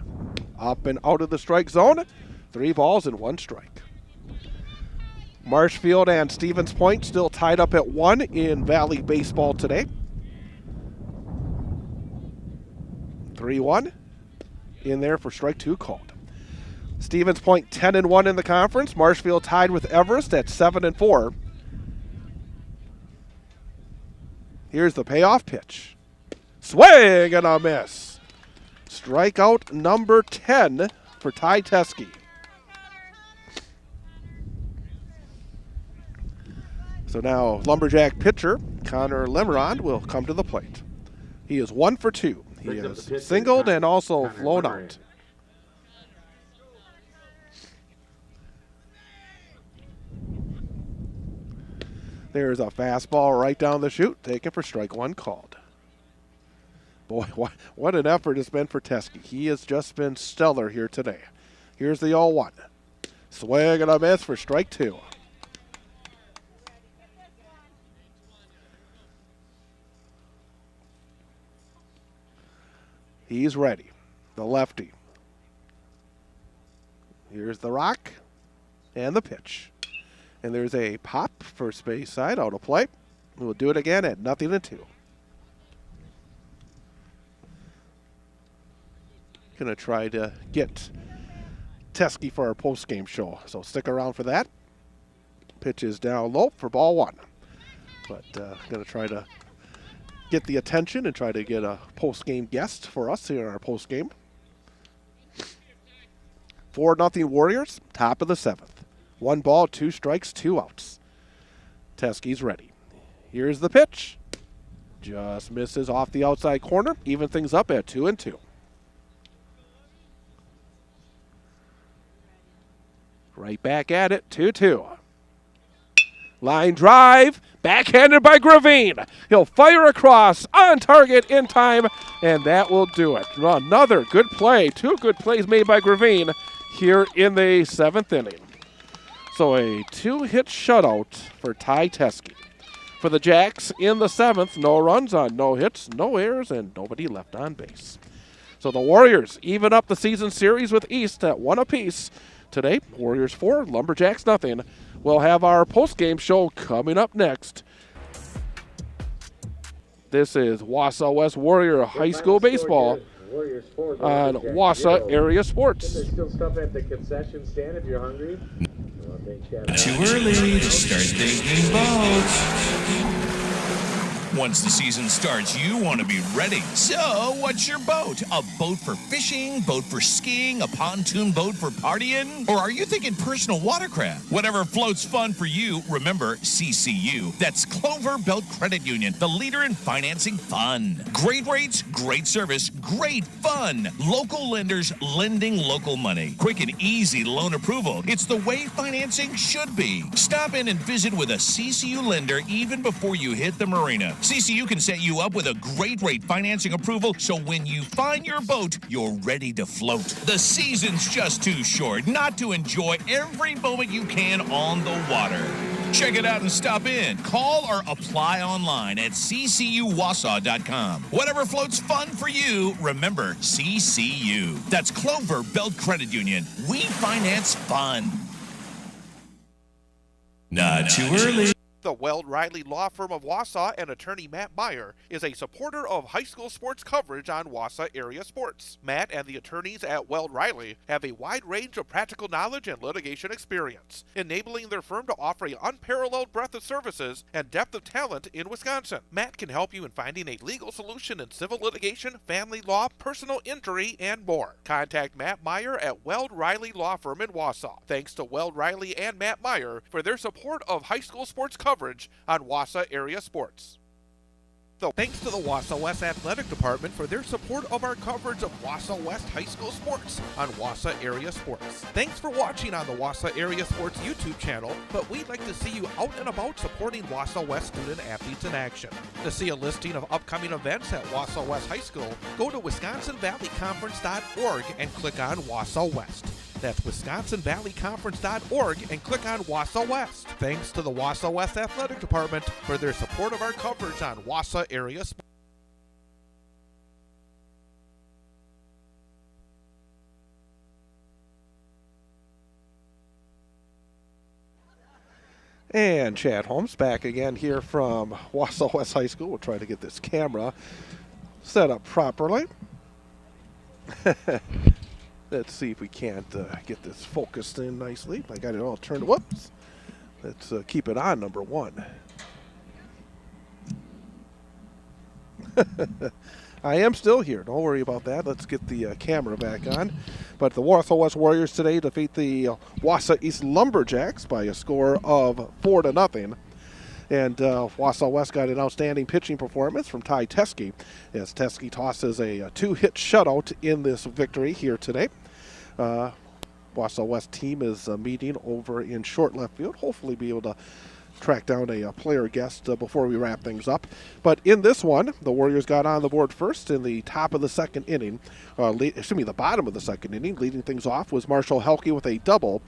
Speaker 1: Up and out of the strike zone, 3 balls and 1 strike. Marshfield and Stevens Point still tied up at 1 in Valley baseball today. 3-1 in there for strike 2 called. Stevens Point 10-1 in the conference. Marshfield tied with Everest at 7-4. Here's the payoff pitch. Swing and a miss. Strikeout number 10 for Ty Teske. So now Lumberjack pitcher Connor Lemerond will come to the plate. He is 1 for 2. He is singled and also flown out. There's a fastball right down the chute, taken for strike 1 called. Boy, what an effort it's been for Teske. He has just been stellar here today. Here's the 0-1. Swing and a miss for strike 2. He's ready. The lefty. Here's the rock and the pitch. And there's a pop, first base side, out of play. We'll do it again at 0-2. Going to try to get Teske for our post-game show, so stick around for that. Pitch is down low for ball 1. But going to try to get the attention and try to get a post-game guest for us here in our post-game. 4-0 Warriors, top of the 7th. 1 ball, 2 strikes, 2 outs. Teske's ready. Here's the pitch. Just misses off the outside corner. Even things up at 2-2. Right back at it, 2-2. Line drive, backhanded by Gravine. He'll fire across, on target, in time, and that will do it. Another good play. 2 good plays made by Gravine here in the 7th inning. So a 2-hit shutout for Ty Teske. For the Jacks in the 7th, no runs on no hits, no errors, and nobody left on base. So the Warriors even up the season series with East at 1 apiece. Today, Warriors 4, Lumberjacks nothing. We'll have our post-game show coming up next. This is Wausau West Warrior High School Baseball on Wausau Area Sports.
Speaker 6: There's still stuff at the concession stand if you're hungry.
Speaker 5: Too early to start thinking boats. Once the season starts, you want to be ready. So, what's your boat? A boat for fishing? Boat for skiing? A pontoon boat for partying? Or are you thinking personal watercraft? Whatever floats fun for you, remember CCU. That's Clover Belt Credit Union, the leader in financing fun. Great rates, great service, great fun. Local lenders lending local money. Quick and easy loan approval. It's the way financing should be. Stop in and visit with a CCU lender even before you hit the marina. CCU can set you up with a great rate financing approval, so when you find your boat, you're ready to float. The season's just too short not to enjoy every moment you can on the water. Check it out and stop in. Call or apply online at ccuwausau.com. Whatever floats fun for you, remember CCU. That's Clover Belt Credit Union. We finance fun. Not too early.
Speaker 4: The Weld Riley Law Firm of Wausau and attorney Matt Meyer is a supporter of high school sports coverage on Wausau area sports. Matt and the attorneys at Weld Riley have a wide range of practical knowledge and litigation experience, enabling their firm to offer an unparalleled breadth of services and depth of talent in Wisconsin. Matt can help you in finding a legal solution in civil litigation, family law, personal injury, and more. Contact Matt Meyer at Weld Riley Law Firm in Wausau. Thanks to Weld Riley and Matt Meyer for their support of high school sports coverage on Wausau area sports. Thanks to the Wausau West Athletic Department for their support of our coverage of Wausau West high school sports on Wausau area sports. Thanks for watching on the Wausau area sports YouTube channel, but we'd like to see you out and about supporting Wausau West student athletes in action. To see a listing of upcoming events at Wausau West High School, go to WisconsinValleyConference.org and click on Wausau West. That's WisconsinValleyConference.org and click on Wausau West. Thanks to the Wausau West Athletic Department for their support of our coverage on Wausau area sports.
Speaker 1: And Chad Holmes back again here from Wausau West High School. We'll try to get this camera set up properly. Let's see if we can't get this focused in nicely. I got it all turned. Whoops. Let's keep it on, number one. I am still here. Don't worry about that. Let's get the camera back on. But the Wausau West Warriors today defeat the Wausau East Lumberjacks by a score of 4-0. And Wausau West got an outstanding pitching performance from Ty Teske, as Teske tosses a two-hit shutout in this victory here today. Wausau West team is meeting over in short left field. Hopefully be able to track down a player guest before we wrap things up. But in this one, the Warriors got on the board first in the top of the second inning. The bottom of the second inning. Leading things off was Marshall Helke with a double.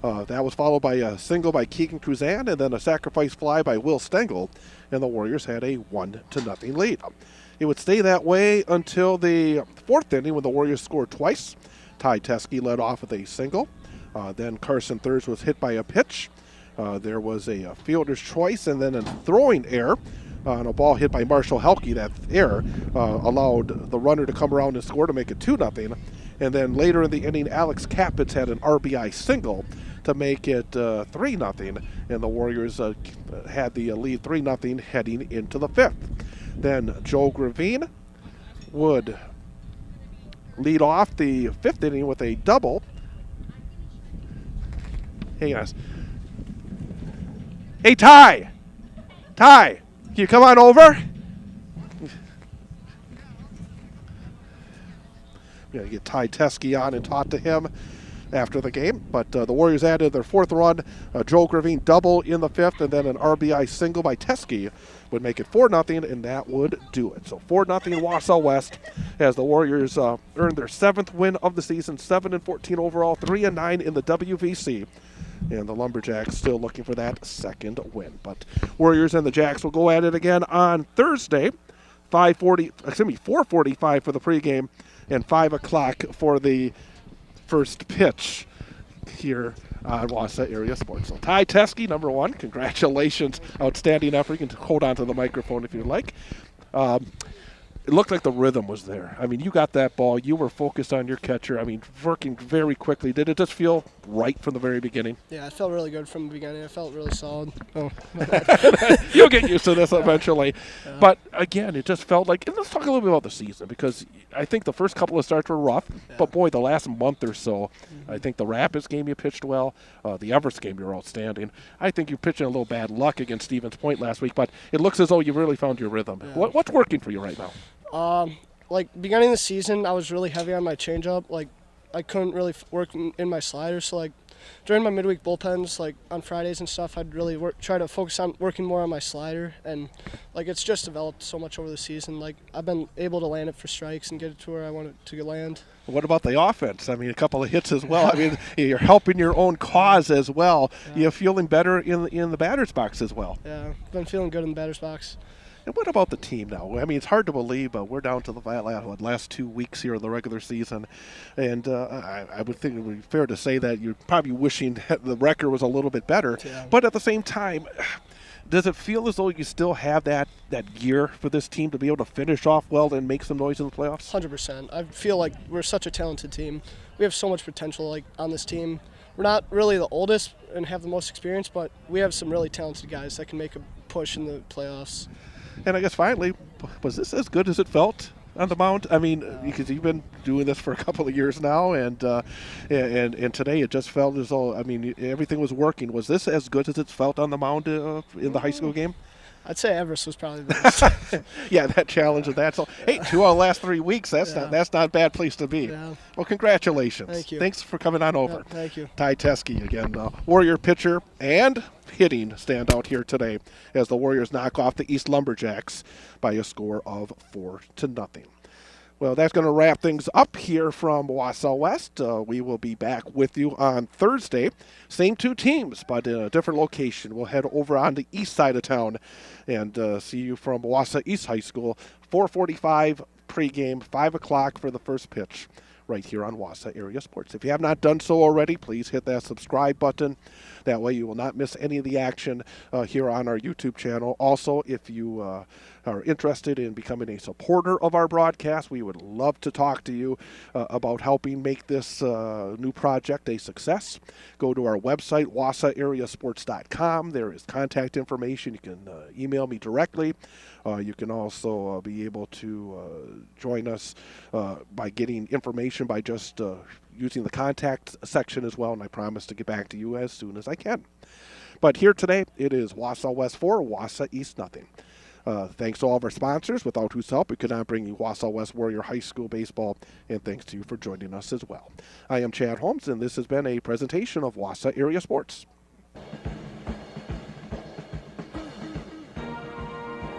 Speaker 1: That was followed by a single by Keegan Cruzan and then a sacrifice fly by Will Stengel. And the Warriors had a 1-0 lead. It would stay that way until the fourth inning when the Warriors scored twice. Ty Teske led off with a single. Then Carson Thurs was hit by a pitch. There was a fielder's choice and then a throwing error on a ball hit by Marshall Helke. That error allowed the runner to come around and score to make it 2-0. And then later in the inning, Alex Kapitz had an RBI single to make it 3-0. And the Warriors had the lead 3-0 heading into the fifth. Then Joe Gravine would lead off the fifth inning with a double. Hey guys. Hey Ty! Ty! Can you come on over? We gotta get Ty Teske on and talk to him after the game. But the Warriors added their fourth run, Joe Gravine double in the fifth, and then an RBI single by Teske would make it 4-0, and that would do it. So 4-0 Wausau West as the Warriors earned their seventh win of the season, 7-14 overall, 3-9 in the WVC. And the Lumberjacks still looking for that second win. But Warriors and the Jacks will go at it again on Thursday, 4:45 for the pregame and 5 o'clock for the first pitch here on Wausau Area Sports. So Ty Teske, number one, congratulations, outstanding effort. You can hold on to the microphone if you like. It looked like the rhythm was there. I mean, you got that ball. You were focused on your catcher. I mean, working very quickly. Did it just feel right from the very beginning?
Speaker 8: Yeah, it felt really good from the beginning. It felt really solid. Oh,
Speaker 1: You'll get used to this eventually. Yeah. But, again, it just felt like – and let's talk a little bit about the season because I think the first couple of starts were rough. Yeah. But, boy, the last month or so, I think the Rapids game you pitched well. The Everest game you were outstanding. I think you're pitching a little bad luck against Stevens Point last week. But it looks as though you really found your rhythm. Yeah. What's working for you right now?
Speaker 8: Beginning of the season, I was really heavy on my changeup. Like, I couldn't really work in my slider. So, like, during my midweek bullpens, like, on Fridays and stuff, I'd really try to focus on working more on my slider. And, like, it's just developed so much over the season. Like, I've been able to land it for strikes and get it to where I want it to land.
Speaker 1: What about the offense? I mean, a couple of hits as well. I mean, you're helping your own cause as well. Yeah. You're feeling better in the batter's box as well.
Speaker 8: Yeah, I've been feeling good in the batter's box.
Speaker 1: And what about the team now? I mean, it's hard to believe, but we're down to the last 2 weeks here of the regular season. And I would think it would be fair to say that you're probably wishing the record was a little bit better. Yeah. But at the same time, Does it feel as though you still have that gear for this team to be able to finish off well and make some noise in the playoffs?
Speaker 8: 100%. I feel like we're such a talented team. We have so much potential like on this team. We're not really the oldest and have the most experience, but we have some really talented guys that can make a push in the playoffs.
Speaker 1: And I guess finally, was this as good as it felt on the mound? I mean, because you've been doing this for a couple of years now, and today it just felt as though, I mean, everything was working. Was this as good as it felt on the mound in the high school game?
Speaker 8: I'd say Everest was probably the best.
Speaker 1: Yeah, that challenge of that. So, hey, 2 out of the last 3 weeks, that's not a bad place to be.
Speaker 8: Yeah.
Speaker 1: Well, congratulations.
Speaker 8: Thank you.
Speaker 1: Thanks for coming on over.
Speaker 8: Yeah, thank you.
Speaker 1: Ty Teske again, Warrior pitcher and hitting standout here today as the Warriors knock off the East Lumberjacks by a score of 4-0. Well, that's going to wrap things up here from Wausau West. We will be back with you on Thursday. Same 2 teams, but in a different location. We'll head over on the east side of town and see you from Wausau East High School. 4:45 pregame, 5 o'clock for the first pitch right here on Wausau Area Sports. If you have not done so already, please hit that subscribe button. That way you will not miss any of the action here on our YouTube channel. Also, if you are interested in becoming a supporter of our broadcast, we would love to talk to you about helping make this new project a success. Go to our website, wausauareasports.com. There is contact information. You can email me directly. You can also be able to join us by getting information by just using the contact section as well, and I promise to get back to you as soon as I can. But here today, it is Wausau West 4, Wausau East 0. Thanks to all of our sponsors, without whose help we could not bring you Wausau West Warrior High School baseball, and thanks to you for joining us as well. I am Chad Holmes, and this has been a presentation of Wausau Area Sports.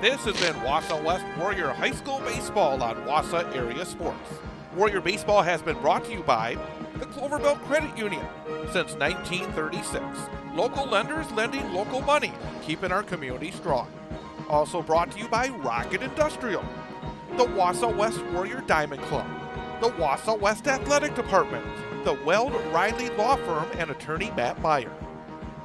Speaker 4: This has been Wausau West Warrior High School Baseball on Wausau Area Sports. Warrior Baseball has been brought to you by the Cloverbelt Credit Union since 1936. Local lenders lending local money, keeping our community strong. Also brought to you by Rocket Industrial, the Wausau West Warrior Diamond Club, the Wausau West Athletic Department, the Weld Riley Law Firm, and attorney Matt Meyer.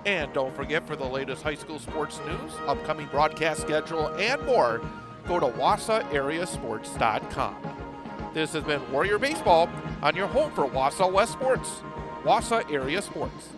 Speaker 4: And don't forget, for the latest high school sports news, upcoming broadcast schedule, and more, go to wausauareasports.com. This has been Warrior Baseball on your home for Wausau West Sports, Wausau Area Sports.